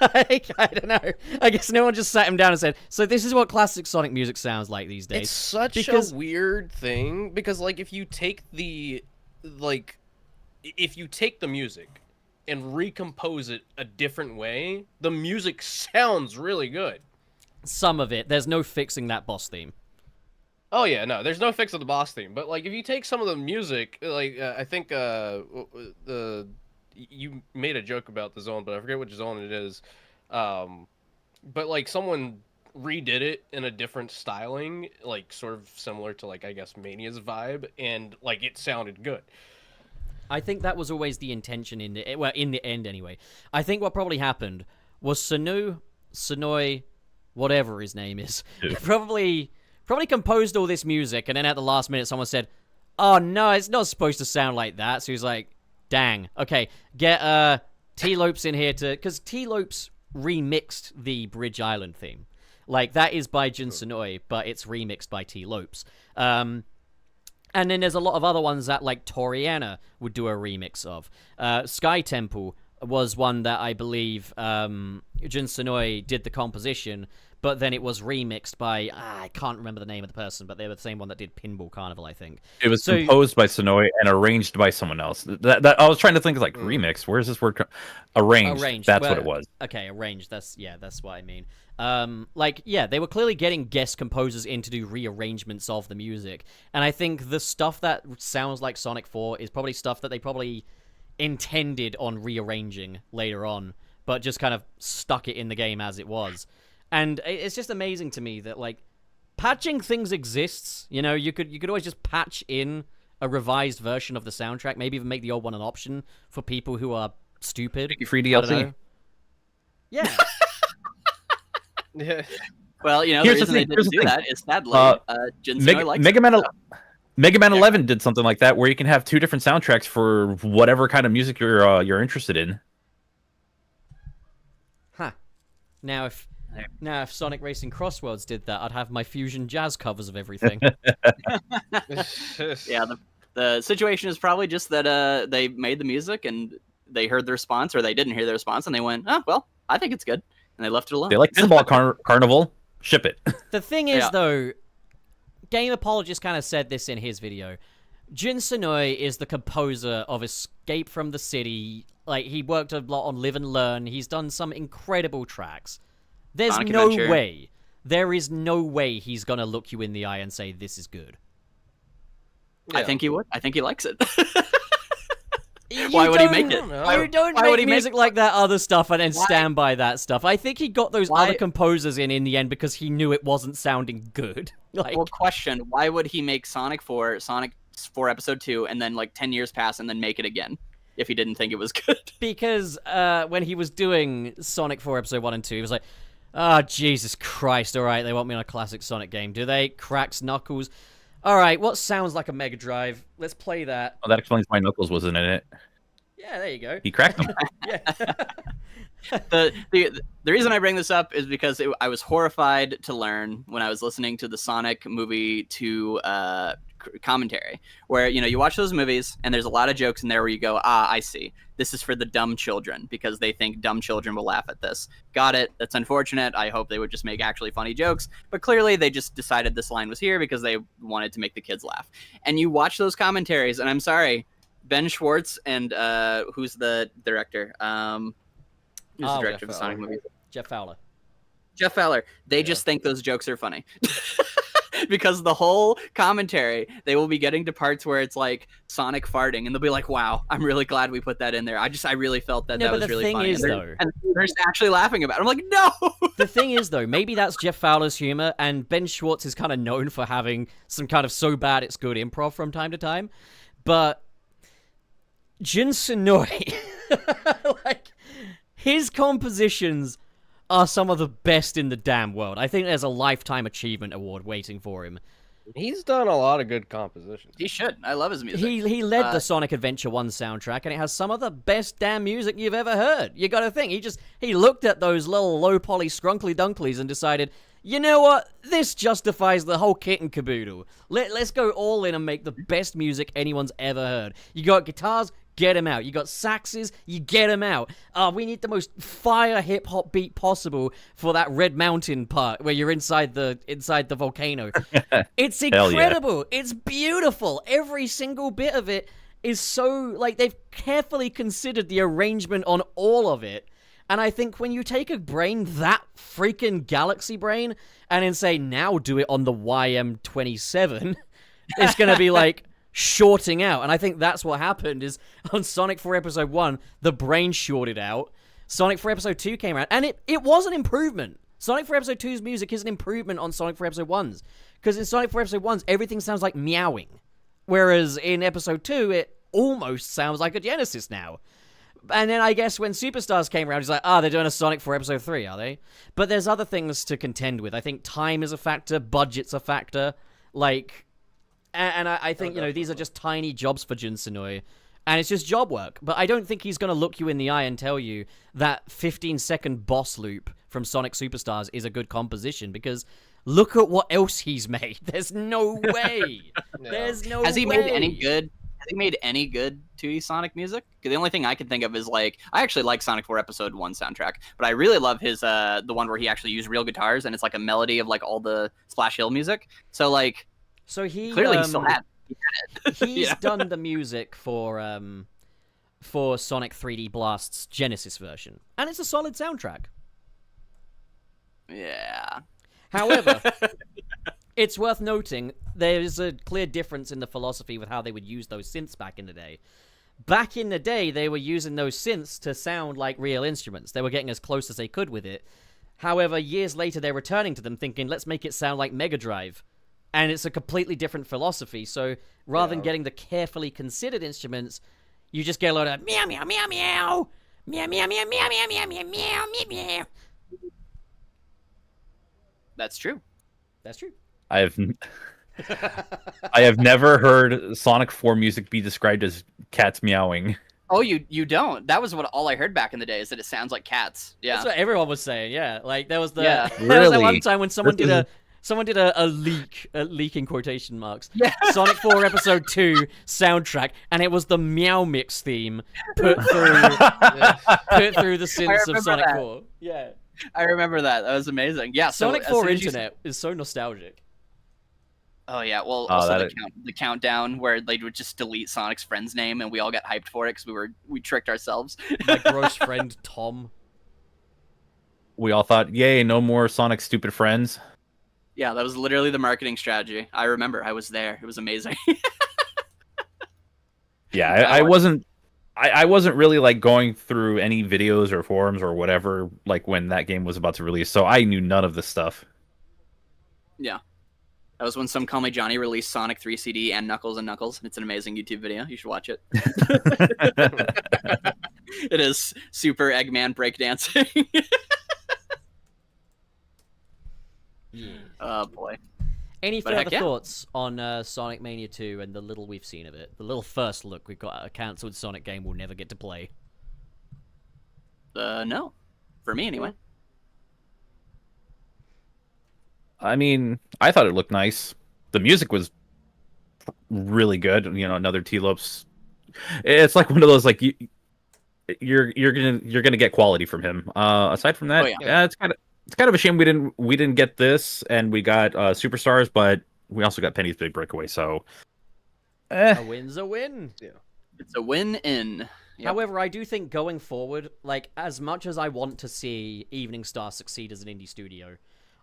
Like, I don't know. I guess no one just sat him down and said, so this is what classic Sonic music sounds like these days. It's such a weird thing because, like, if you take the music and recompose it a different way, the music sounds really good. Some of it. There's no fixing that boss theme. Oh yeah, no, there's no fix of the boss theme. But like, if you take some of the music, like I think you made a joke about the zone, but I forget which zone it is. But like someone redid it in a different styling, like sort of similar to like I guess Mania's vibe, and like it sounded good. I think that was always the intention in the end anyway. I think what probably happened was Senoue, whatever his name is, probably composed all this music, and then at the last minute someone said, "Oh no, it's not supposed to sound like that." So he was like, "Dang, okay, get T-Lopes in here to," because T-Lopes remixed the Bridge Island theme. Like, that is by Jun Senoue, but it's remixed by T-Lopes. And then there's a lot of other ones that, like, Toriana would do a remix of. Sky Temple was one that I believe Jun Senoue did the composition, but then it was remixed by, I can't remember the name of the person, but they were the same one that did Pinball Carnival, I think. It was composed by Senoue and arranged by someone else. That I was trying to think, like, remix. Where's this word? Arranged. That's what it was. Okay, arranged. That's what I mean. They were clearly getting guest composers in to do rearrangements of the music. And I think the stuff that sounds like Sonic 4 is probably stuff that they probably intended on rearranging later on, but just kind of stuck it in the game as it was. And it's just amazing to me that, like, patching things exists. You know, you could always just patch in a revised version of the soundtrack, maybe even make the old one an option for people who are stupid. Free DLC. Yeah. Yeah. Well, you know, the reason they didn't do that is sadly, Jun Senoue likes Mega Man 11 did something like that, where you can have two different soundtracks for whatever kind of music you're interested in. Huh. Now if Sonic Racing Crossworlds did that, I'd have my fusion jazz covers of everything. Yeah, the situation is probably just that they made the music and they heard the response, or they didn't hear the response, and they went, "Oh, well, I think it's good," and they left it alone. They like Pinball Carnival. Ship it. The thing is, though, Game Apologist kind of said this in his video. Jun Senoue is the composer of Escape from the City. Like, he worked a lot on Live and Learn. He's done some incredible tracks. There is no way he's gonna look you in the eye and say, this is good. Yeah. I think he would. I think he likes it. Why would he make it? You don't make music like that other stuff and then stand by that stuff. I think he got those other composers in the end because he knew it wasn't sounding good. Like, well, question, why would he make Sonic 4 Episode 2, and then, like, 10 years pass and then make it again if he didn't think it was good? Because when he was doing Sonic 4 Episode 1 and 2, he was like, oh, Jesus Christ, alright, they want me on a classic Sonic game, do they? Cracks Knuckles. Alright, what sounds like a Mega Drive? Let's play that. Oh, that explains why Knuckles wasn't in it. Yeah, there you go. He cracked them. Yeah. The reason I bring this up is because I was horrified to learn when I was listening to the Sonic movie 2 commentary, where, you know, you watch those movies and there's a lot of jokes in there where you go, I see. This is for the dumb children because they think dumb children will laugh at this. Got it. That's unfortunate. I hope they would just make actually funny jokes. But clearly they just decided this line was here because they wanted to make the kids laugh. And you watch those commentaries, and I'm sorry, Ben Schwartz and who's the director? Who's the director of the Sonic movies? Jeff Fowler. They just think those jokes are funny. because the whole commentary, they will be getting to parts where it's like Sonic farting, and they'll be like, "Wow, I'm really glad we put that in there." I really felt that No, that but was the really thing funny. is, though, And they're just actually laughing about it. I'm like, no. the thing is, though, maybe that's Jeff Fowler's humor, and Ben Schwartz is kind of known for having some kind of so bad it's good improv from time to time. But Jun Senoi, like, his compositions are some of the best in the damn world. I think there's a Lifetime Achievement Award waiting for him. He's done a lot of good compositions. He should. I love his music. He led the Sonic Adventure 1 soundtrack, and it has some of the best damn music you've ever heard. You gotta think, he looked at those little low-poly scrunkly dunklies and decided, you know what? This justifies the whole kit and caboodle. Let's go all in and make the best music anyone's ever heard. You got guitars, get them out. You got saxes, you get them out. We need the most fire hip-hop beat possible for that Red Mountain part where you're inside the volcano. It's incredible. Yeah. It's beautiful. Every single bit of it is so, like, they've carefully considered the arrangement on all of it. And I think when you take a brain that freaking galaxy brain and then say, now do it on the YM27, it's going to be like shorting out. And I think that's what happened is on Sonic 4 Episode 1, the brain shorted out. Sonic 4 Episode 2 came out, and it was an improvement. Sonic 4 Episode 2's music is an improvement on Sonic 4 Episode 1's. Because in Sonic 4 Episode 1's, everything sounds like meowing. Whereas in Episode 2, it almost sounds like a Genesis now. And then I guess when Superstars came around, he's like, they're doing a Sonic 4 Episode 3, are they? But there's other things to contend with. I think time is a factor, budget's a factor. Like, and I think, these are just tiny jobs for Jun Senoi. And it's just job work. But I don't think he's going to look you in the eye and tell you that 15-second boss loop from Sonic Superstars is a good composition, because look at what else he's made. There's no way. No. There's no way. Has he made any good? Has he made any good 2D Sonic music? Because the only thing I can think of is, like, I actually like Sonic 4 Episode 1 soundtrack, but I really love his the one where he actually used real guitars and it's like a melody of like all the Splash Hill music. So like, he clearly he still had it. He's done the music for Sonic 3D Blast's Genesis version, and it's a solid soundtrack. Yeah. However, it's worth noting there is a clear difference in the philosophy with how they would use those synths back in the day. Back in the day, they were using those synths to sound like real instruments. They were getting as close as they could with it. However, years later, they're returning to them thinking, let's make it sound like Mega Drive. And it's a completely different philosophy. So rather than getting the carefully considered instruments, you just get a lot of meow, meow, meow, meow, meow, meow, meow, meow, meow, meow, meow, meow, meow, meow. That's true. That's true. I have never heard Sonic 4 music be described as cats meowing. Oh, you don't? That was what all I heard back in the day, is that it sounds like cats. Yeah. That's what everyone was saying. Yeah, like there was Yeah. there was that one Really? time when someone did a leak in quotation marks. Yeah. Sonic 4 Episode 2 soundtrack, and it was the Meow Mix theme put through the synths of remember Sonic that. 4. Yeah. I remember that. That was amazing. Yeah. So Sonic as 4 soon as you Internet is so nostalgic. Oh yeah, well, Oh, also that the countdown where they would just delete Sonic's friend's name, and we all got hyped for it because we tricked ourselves. My gross friend Tom. We all thought, yay, no more Sonic stupid friends. Yeah, that was literally the marketing strategy. I remember, I was there. It was amazing. Yeah, I wasn't really like going through any videos or forums or whatever like when that game was about to release, so I knew none of this stuff. Yeah, that was when Some Call Me Johnny released Sonic 3 CD and Knuckles and Knuckles. It's an amazing YouTube video. You should watch it. It is super Eggman breakdancing. Yeah. Oh boy. Any But further heck yeah. thoughts on Sonic Mania 2 and the little we've seen of it? The little first look we've got at a cancelled Sonic game we'll never get to play. No, for me anyway. I mean, I thought it looked nice. The music was really good. You know, another T-Lopes. It's like one of those like you're gonna get quality from him. Aside from that, Oh, yeah. yeah, it's kind of a shame we didn't get this, and we got Superstars, but we also got Penny's Big Breakaway. So, A win's a win. It's a win-in. Yep. However, I do think going forward, like, as much as I want to see Evening Star succeed as an indie studio,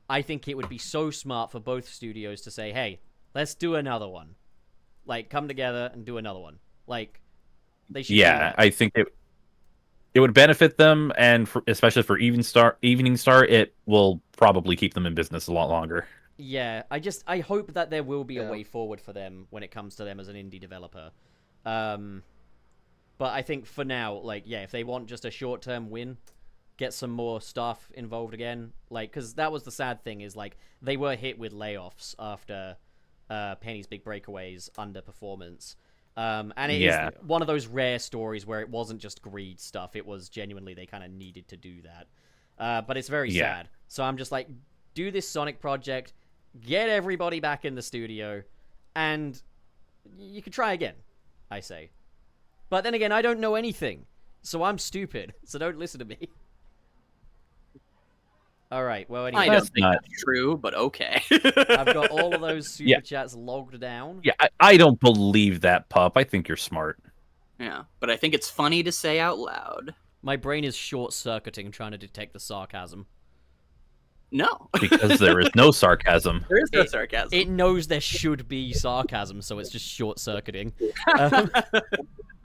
I think it would be so smart for both studios to say, hey, let's do another one. Like, come together and do another one. Like, they should do that. I think it would benefit them, and especially for Evening Star, it will probably keep them in business a lot longer. Yeah, I hope that there will be a way forward for them when it comes to them as an indie developer. But I think for now, like, yeah, if they want just a short-term win, get some more staff involved again, like, because that was the sad thing, is, like, they were hit with layoffs after Penny's Big Breakaways underperformance. And it is one of those rare stories where it wasn't just greed stuff, it was genuinely they kind of needed to do that. But it's very sad. So I'm just like, do this Sonic project, get everybody back in the studio, and you can try again, I say. But then again, I don't know anything, so I'm stupid, so don't listen to me. Alright, well, anyway. I don't think that's true, but okay. I've got all of those super chats logged down. Yeah, I don't believe that, Pup. I think you're smart. Yeah, but I think it's funny to say out loud. My brain is short-circuiting trying to detect the sarcasm. No. Because there is no sarcasm. There is no sarcasm. It knows there should be sarcasm, so it's just short-circuiting.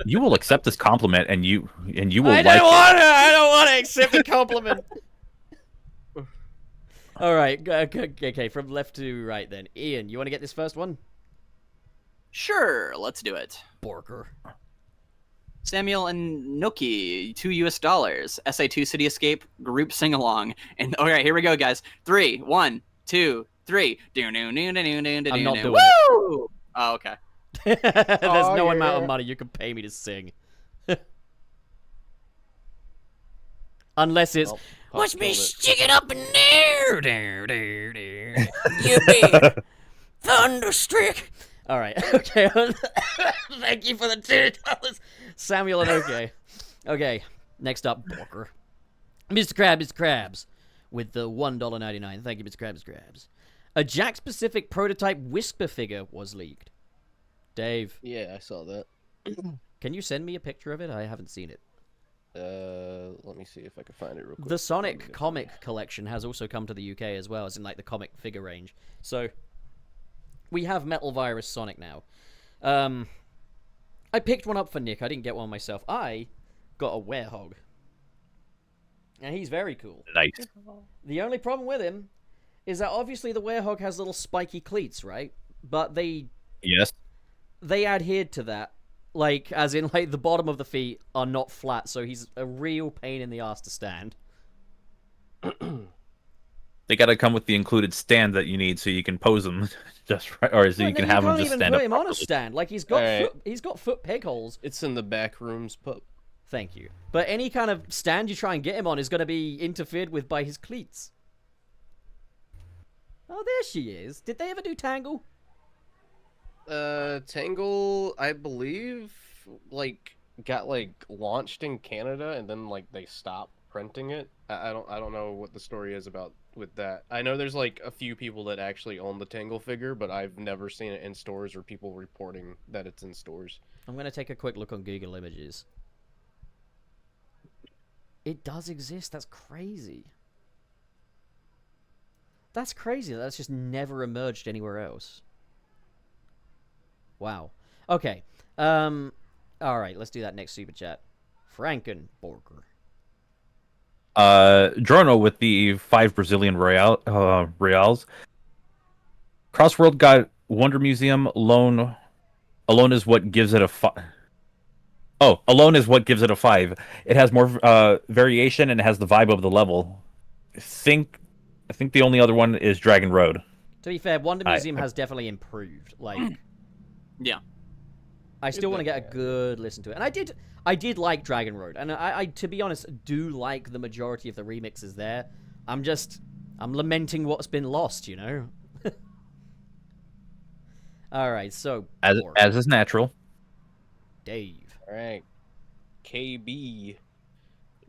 You will accept this compliment, and you will I don't want to accept the compliment. All right, okay, from left to right then. Ian, you want to get this first one? Sure, let's do it. Borker. Samuel and Noki, $2 SA2 City Escape group sing along. And all right, here we go, guys. 3, 1, 2, 3. I'm not doing it. Woo! Oh, okay. There's no amount of money you can pay me to sing. Unless it's watch me stick it up in there. You be thunderstruck. All right, okay. Thank you for the $2. Samuel and OK. Okay, next up, Borker. Mr. Krabs, with the $1.99. Thank you, Mr. Krabs. A Jack-specific prototype Whisper figure was leaked. Dave. Yeah, I saw that. Can you send me a picture of it? I haven't seen it. Let me see if I can find it real quick. The Sonic comic collection has also come to the UK as well, as in, like, the comic figure range. So, we have Metal Virus Sonic now. I picked one up for Nick. I didn't get one myself. I got a Werehog. And he's very cool. Nice. The only problem with him is that obviously the Werehog has little spiky cleats, right? But they adhered to that. Like, as in, like, the bottom of the feet are not flat, so he's a real pain in the ass to stand. They gotta come with the included stand that you need so you can pose them just right, or so you can have them just stand up. You can't even put him on a stand. Like, he's got foot peg holes. It's in the back rooms, Pup. Thank you. But any kind of stand you try and get him on is going to be interfered with by his cleats. Oh, there she is. Did they ever do Tangle? Tangle, I believe, like, got, like, launched in Canada and then, like, they stopped printing it. I don't know what the story is about with that. I know there's, like, a few people that actually own the Tangle figure, but I've never seen it in stores or people reporting that it's in stores. I'm going to take a quick look on Google Images. It does exist. That's crazy. That's crazy. That's just never emerged anywhere else. Wow. Okay. All right. Let's do that next super chat. Frankenborger. Drono with the 5 Brazilian reals. Crossworld got Wonder Museum alone. Alone is what gives it a 5. Oh, alone is what gives it a 5. It has more variation and it has the vibe of the level. I think the only other one is Dragon Road. To be fair, Wonder Museum has definitely improved. Like, yeah. I still want to get a good listen to it. And I did like Dragon Road. And I to be honest, do like the majority of the remixes there. I'm lamenting what's been lost, you know? Alright, so... As is natural. Dave. Alright. KB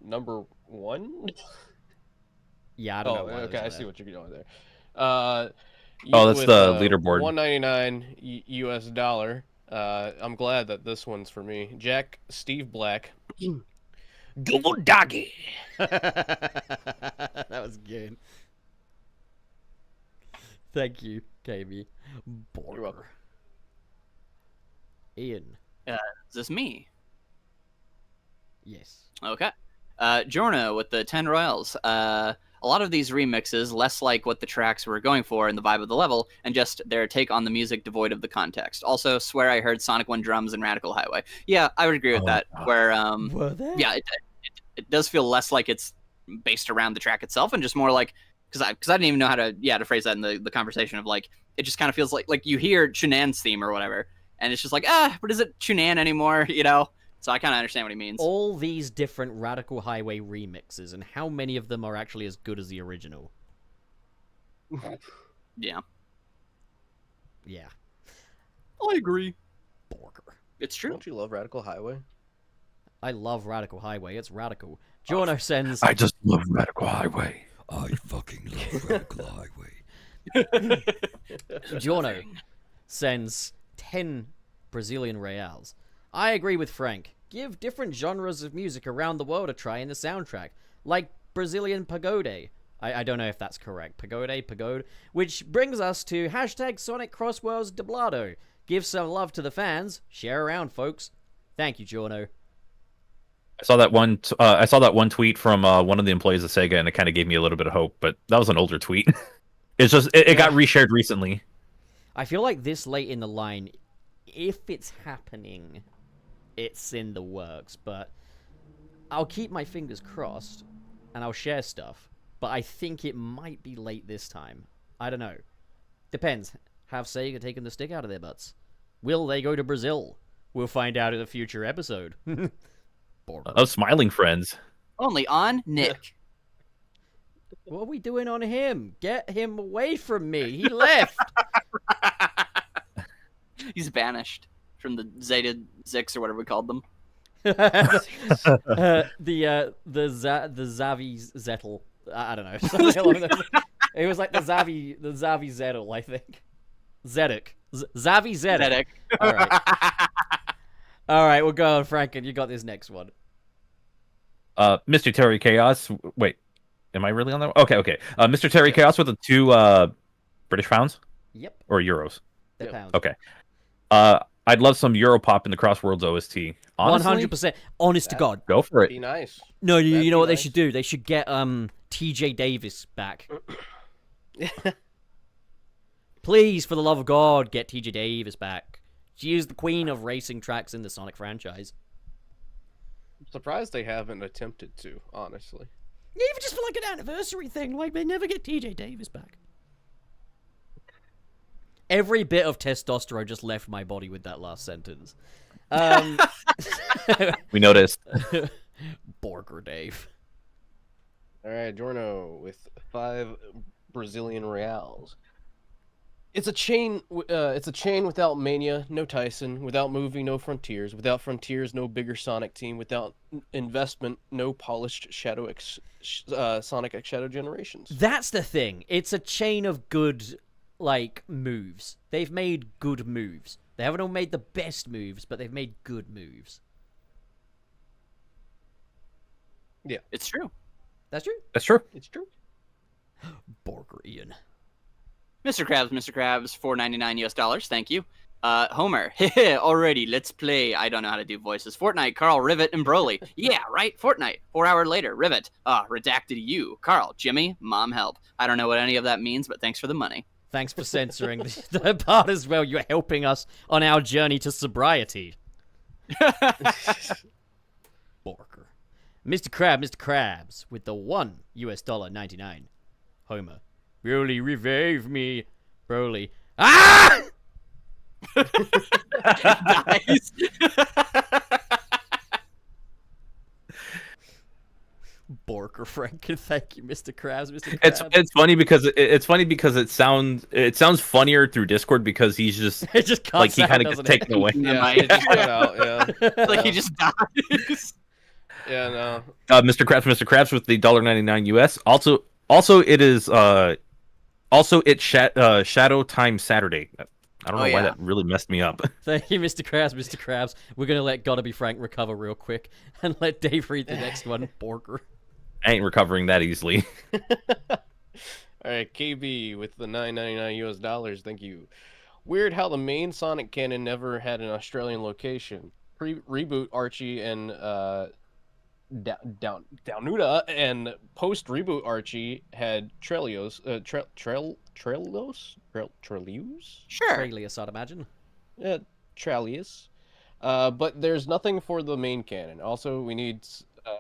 number 1? Yeah, I don't know. Okay, I see what you're doing there. That's the leaderboard. $1.99 US dollar. I'm glad that this one's for me. Jack Steve Black. Go doggy. That was good. Thank you, KB. Borger. You're welcome. Ian. Is this me? Yes. Okay. Jorno with the 10 Royals. A lot of these remixes, less like what the tracks were going for in the vibe of the level, and just their take on the music devoid of the context. Also, swear I heard Sonic 1 drums in Radical Highway. Yeah, I would agree with that. Where, Were there? yeah, it does feel less like it's based around the track itself, and just more like, because I didn't even know how to phrase that in the conversation of like, it just kind of feels like you hear Chunan's theme or whatever, and it's just like, but is it Chunan anymore, you know? So I kind of understand what he means. All these different Radical Highway remixes, and how many of them are actually as good as the original? Yeah. Yeah. I agree. Borger. It's true. Don't you love Radical Highway? I love Radical Highway. It's radical. Jorno sends... I just love Radical Highway. I fucking love Radical Highway. Jorno sends 10 Brazilian reals. I agree with Frank. Give different genres of music around the world a try in the soundtrack. Like Brazilian pagode. I don't know if that's correct. Pagode. Which brings us to hashtag Sonic Crossworlds Dublado. Give some love to the fans. Share around, folks. Thank you, Jorno. I saw that one tweet from one of the employees of Sega, and it kind of gave me a little bit of hope. But that was an older tweet. It's just it got reshared recently. I feel like this late in the line, if it's happening, it's in the works. But I'll keep my fingers crossed, and I'll share stuff. But I think it might be late this time. I don't know. Depends. Have Sega taken the stick out of their butts? Will they go to Brazil? We'll find out in a future episode. Of Smiling Friends. Only on Nick. What are we doing on him? Get him away from me. He left. He's banished from the Zeta Zix or whatever we called them. The Zavi Zettel. I don't know. Something along those. It was like the Zavi Zettel, I think. Zedek. Zavi Zedek. All right. All right, we'll go on, Franken. You got this next one. Mr. Terry Chaos. Wait, am I really on that one? Okay. Mr. Terry Chaos with the 2 British pounds? Yep. Or euros? The pounds. Okay. I'd love some Europop in the Crossworlds OST. Honestly, 100%. Honest to God. go for Be it. nice. No, you That'd know be what they nice. should do? They should get TJ Davis back. Please, for the love of God, get TJ Davis back. She is the queen of racing tracks in the Sonic franchise. I'm surprised they haven't attempted to, honestly. Yeah, even just for like an anniversary thing, like they never get TJ Davis back. Every bit of testosterone just left my body with that last sentence. We noticed. Borger Dave. All right, Jorno with 5 Brazilian reals. It's a chain. It's a chain without Mania, no Tyson. Without movie, no Frontiers. Without Frontiers, no bigger Sonic team. Without investment, no polished Sonic X Shadow Generations. That's the thing. It's a chain of good, like, moves. They've made good moves. They haven't all made the best moves, but they've made good moves. Yeah, It's true. That's true. That's true. it's true. Borger Ian. Mr. Krabs, $4.99 US. Thank you. Homer, alrighty, let's play. I don't know how to do voices. Fortnite, Carl, Rivet, and Broly. Yeah, right, Fortnite. 4 hours later, Rivet. Redacted you. Carl, Jimmy, mom help. I don't know what any of that means, but thanks for the money. Thanks for censoring the part as well. You're helping us on our journey to sobriety. Borger. Mr. Krabs with the $1.99. Homer. Broly, revive me. Broly. Ah! Nice. Borger Franken, thank you, Mr. Krabs. Mr. It's Krabs. funny because it sounds funnier through Discord because he's just It just cuts like he out, kind of gets doesn't it? taken away. Yeah, it just cut out. Yeah, Like he just dies. yeah, no. Mr. Krabs with the $1.99 US. Also it is Shadow Time Saturday. I don't know why that really messed me up. Thank you, Mr. Krabs. Mr. Krabs. We're going to let Gotta Be Frank recover real quick and let Dave read the next one. Borger. I ain't recovering that easily. All right, KB with the $9.99 US. Thank you. Weird how the main Sonic canon never had an Australian location. Reboot Archie and Downuda, and post reboot Archie had Trelios, Trelios? Sure. Tralius, I'd imagine. Yeah, Trelios. But there's nothing for the main canon. Also, we need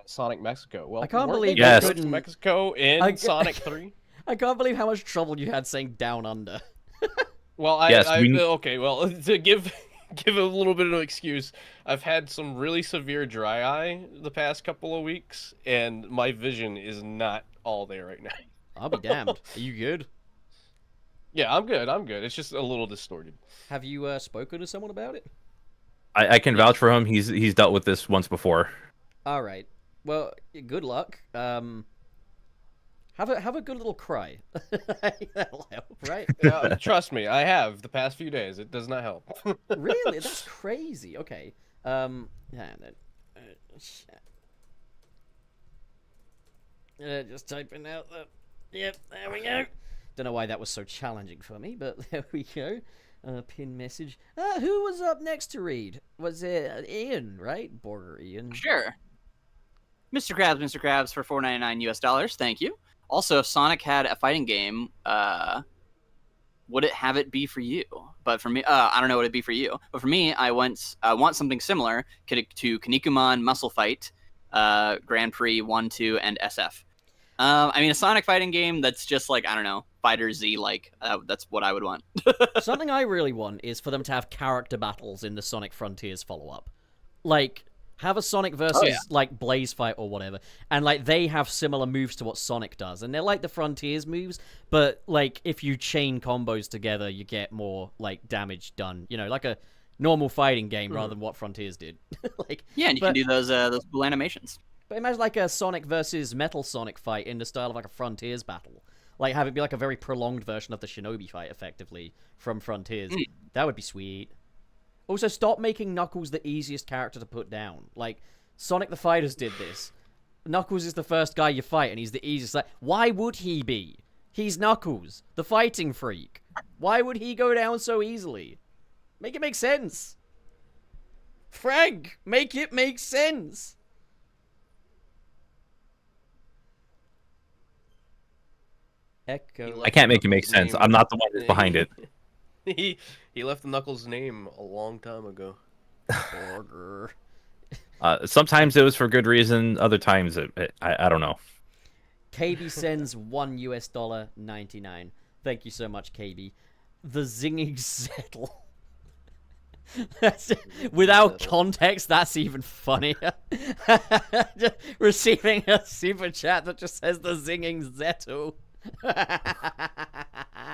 Sonic Mexico. Well, I can't weren't believe they you gonna couldn't- put Mexico in Sonic 3. I can't believe how much trouble you had saying Down Under. Well, okay. Well, to give a little bit of an excuse, I've had some really severe dry eye the past couple of weeks, and my vision is not all there right now. I'll be damned. Are you good? Yeah, I'm good. It's just a little distorted. Have you spoken to someone about it? I can vouch for him. He's dealt with this once before. All right. Well, good luck. Have a good little cry. That'll help, right? Yeah, trust me, I have the past few days. It does not help. Really? That's crazy. Okay. Just typing out the. Yep, there we go. Don't know why that was so challenging for me, but there we go. Pin message. Who was up next to read? Was it Ian, right? Border Ian. Sure. Mr. Krabs for $4.99 US. Thank you. Also, if Sonic had a fighting game, would it have it be for you? But for me, I don't know what it'd be for you. But for me, I want something similar to Kinnikuman Muscle Fight, Grand Prix 1, 2, and SF. I mean, a Sonic fighting game that's just like, I don't know, Fighter Z, like, that's what I would want. Something I really want is for them to have character battles in the Sonic Frontiers follow-up. Like, have a Sonic versus, like, Blaze fight or whatever, and, like, they have similar moves to what Sonic does, and they're like the Frontiers moves, but, like, if you chain combos together, you get more, like, damage done. You know, like a normal fighting game rather than what Frontiers did. Like, Yeah, and you can do those cool animations. But imagine, like, a Sonic versus Metal Sonic fight in the style of, like, a Frontiers battle. Like, have it be, like, a very prolonged version of the Shinobi fight, effectively, from Frontiers. That would be sweet. Also, stop making Knuckles the easiest character to put down. Like, Sonic the Fighters did this. Knuckles is the first guy you fight, and he's the easiest. Like, why would he be? He's Knuckles, the fighting freak. Why would he go down so easily? Make it make sense. Frank, make it make sense. Echo. I can't make it make sense. I'm not the one who's behind it. He left Knuckles' name a long time ago. Burger. Sometimes it was for good reason. Other times, I don't know. KB sends $1 Thank you so much, KB. The zinging settle. Without context, that's even funnier. Just receiving a super chat that just says the zinging zettle.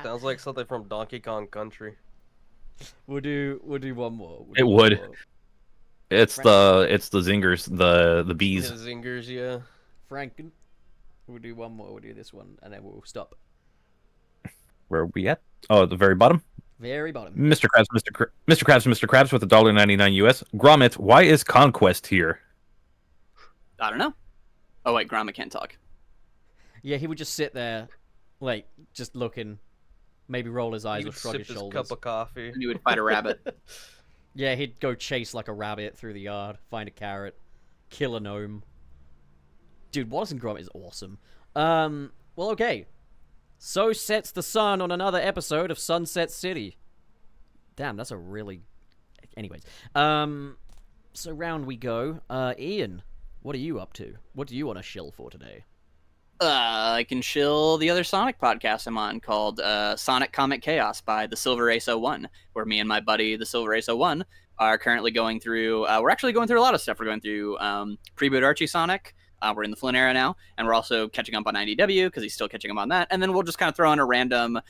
Sounds like something from Donkey Kong Country. We'll do one more. It would. It's the zingers, the bees. Yeah, zingers, yeah. Franken. We'll do one more. We'll do this one, and then we'll stop. Where are we at? Oh, at the very bottom. Very bottom. Mr. Krabs with $1.99 US. Gromit, why is Conquest here? I don't know. Oh, wait, Gromit can't talk. Yeah, he would just sit there, like, just looking, maybe roll his eyes He or would shrug sip his shoulders. cup of coffee. And you would fight a rabbit. Yeah, he'd go chase like a rabbit through the yard, find a carrot, kill a gnome. Dude, Wallace and Gromit is awesome. Well, okay. So sets the sun on another episode of Sunset City. Damn, that's a really... Anyways. So round we go. Ian, what are you up to? What do you want to shill for today? I can shill the other Sonic podcast I'm on called Sonic Comic Chaos by the Silver Ace 01, where me and my buddy, the Silver Ace 01, are currently going through... we're actually going through a lot of stuff. We're going through Pre-Boot Archie Sonic. We're in the Flynn era now, and we're also catching up on IDW, because he's still catching up on that. And then we'll just kind of throw in a random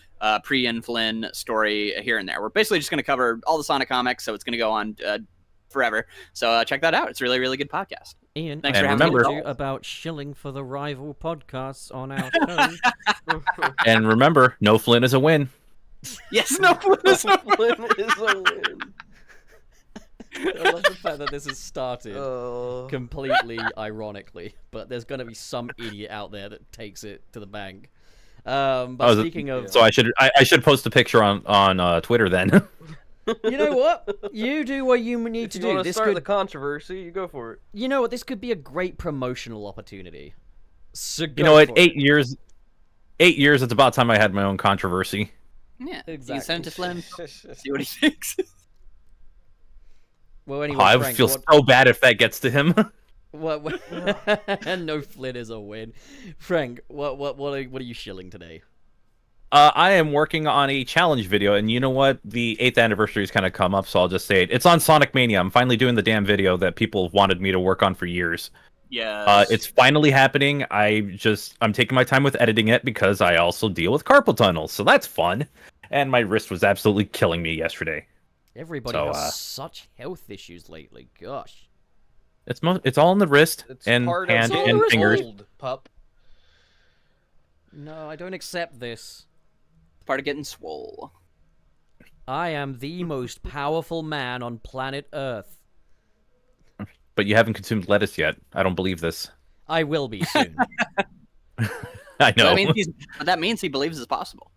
pre and Flynn story here and there. We're basically just going to cover all the Sonic comics, so it's going to go on forever. So check that out. It's a really, really good podcast. Ian, Thanks I for having me. told you about shilling for the rival podcasts on our show. And remember, no Flynn is a win. Yes, no, Flynn is a Flynn is a win. I love the fact that this has started completely ironically, but there's going to be some idiot out there that takes it to the bank. But speaking of, so I should post a picture on Twitter then. you know what? You do what you need to If do. you want to This start could, the controversy, you go for it. you know what? This could be a great promotional opportunity. So You know go what? for 8 it. years. 8 years. It's about time I had my own controversy. Yeah, Exactly. you can send it to Flynn. See what he thinks. Well, Oh, anyway, I would Frank, feel so bad if that gets to him. what? No Flynn is a win. Frank, what are you shilling today? I am working on a challenge video, and you know what? The 8th anniversary has kind of come up, so I'll just say it. It's on Sonic Mania. I'm finally doing the damn video that people wanted me to work on for years. Yeah. It's finally happening. I'm taking my time with editing it because I also deal with carpal tunnel, so that's fun. And my wrist was absolutely killing me yesterday. Everybody So, has such health issues lately. Gosh. It's all in the wrist It's and part hand of and getting fingers. old, pup. No, I don't accept this. Part of getting swole. I am the most powerful man on planet Earth. But you haven't consumed lettuce yet. I don't believe this. I will be soon. I know. But that means he believes it's possible.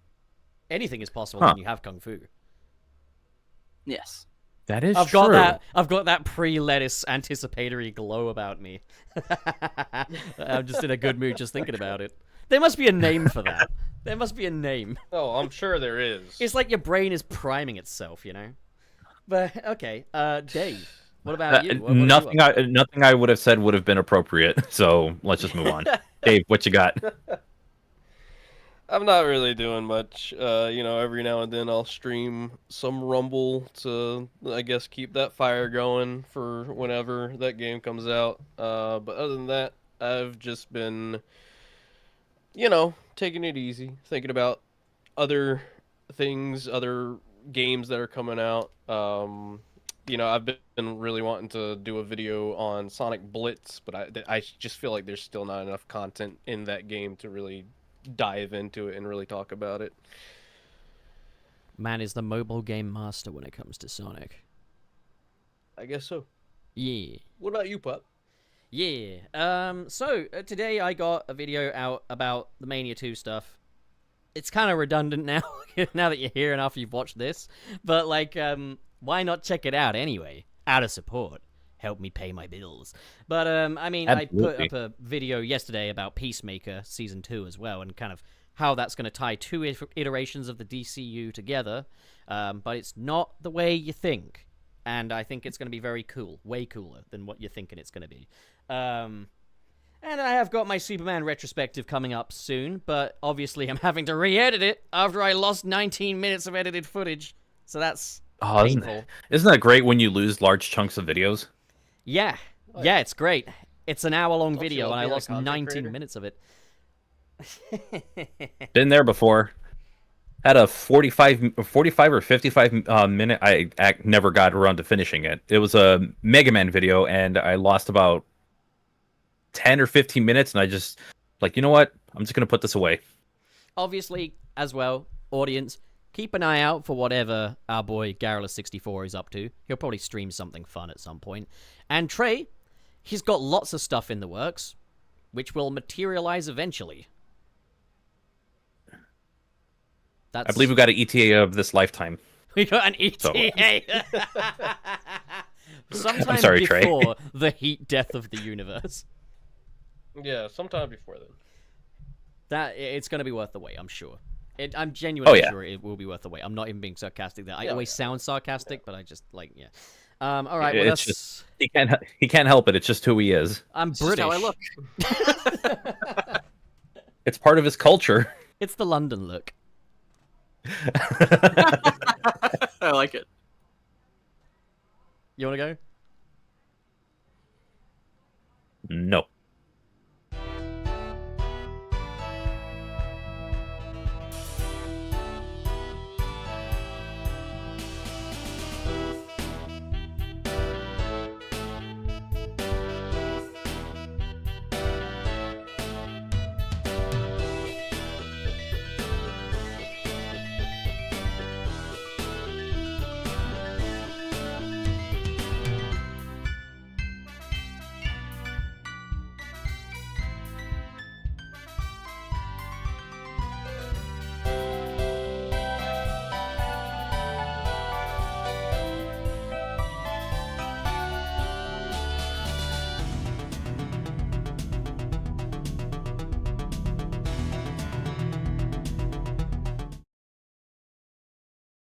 Anything is possible Huh. when you have kung fu. Yes. That is I've true. got that pre-lettuce anticipatory glow about me. I'm just in a good mood just thinking about it. There must be a name for that. There must be a name. Oh, I'm sure there is. It's like your brain is priming itself, you know. But okay, Dave, what about you? What are you up to? Nothing I would have said would have been appropriate. So let's just move on. Dave, what you got? I'm not really doing much. Every now and then I'll stream some Rumble to, I guess, keep that fire going for whenever that game comes out. But other than that, I've just been, taking it easy, thinking about other things, other games that are coming out. I've been really wanting to do a video on Sonic Blitz, but I just feel like there's still not enough content in that game to really dive into it and really talk about it. Man is the mobile game master when it comes to Sonic. I guess so. Yeah. What about you, pup? Yeah. So today I got a video out about the Mania 2 stuff. It's kind of redundant now, now that you're here and after you've watched this. But why not check it out anyway? Out of support. Help me pay my bills. But I put up a video yesterday about Peacemaker Season 2 as well, and kind of how that's going to tie two iterations of the DCU together. But it's not the way you think. And I think it's going to be very cool. Way cooler than what you're thinking it's going to be. And I have got my Superman retrospective coming up soon, but obviously I'm having to re-edit it after I lost 19 minutes of edited footage. So that's painful. Isn't that great when you lose large chunks of videos? Yeah. Yeah, it's great. It's an hour-long Don't you video, love and I being a lost content 19 creator? minutes of it. Been there before. Had a 45 or 55 minute. I never got around to finishing it. It was a Mega Man video, and I lost about 10 or 15 minutes, and I just you know what? I'm just gonna put this away. Obviously, as well, audience, keep an eye out for whatever our boy Garrulous64 is up to. He'll probably stream something fun at some point. And Trey, he's got lots of stuff in the works, which will materialize eventually. I believe we got an ETA of this lifetime. We got an ETA. Sometime sorry, Trey. before the heat death of the universe. Yeah, sometime before then. It's going to be worth the wait, I'm sure. I'm genuinely yeah. sure it will be worth the wait. I'm not even being sarcastic there. I Yeah, always yeah. sound sarcastic, but I just yeah. All right, well, It's just he can't help it. It's just who he is. I'm It's British. just how I look. It's part of his culture. It's the London look. I like it. You want to go? No.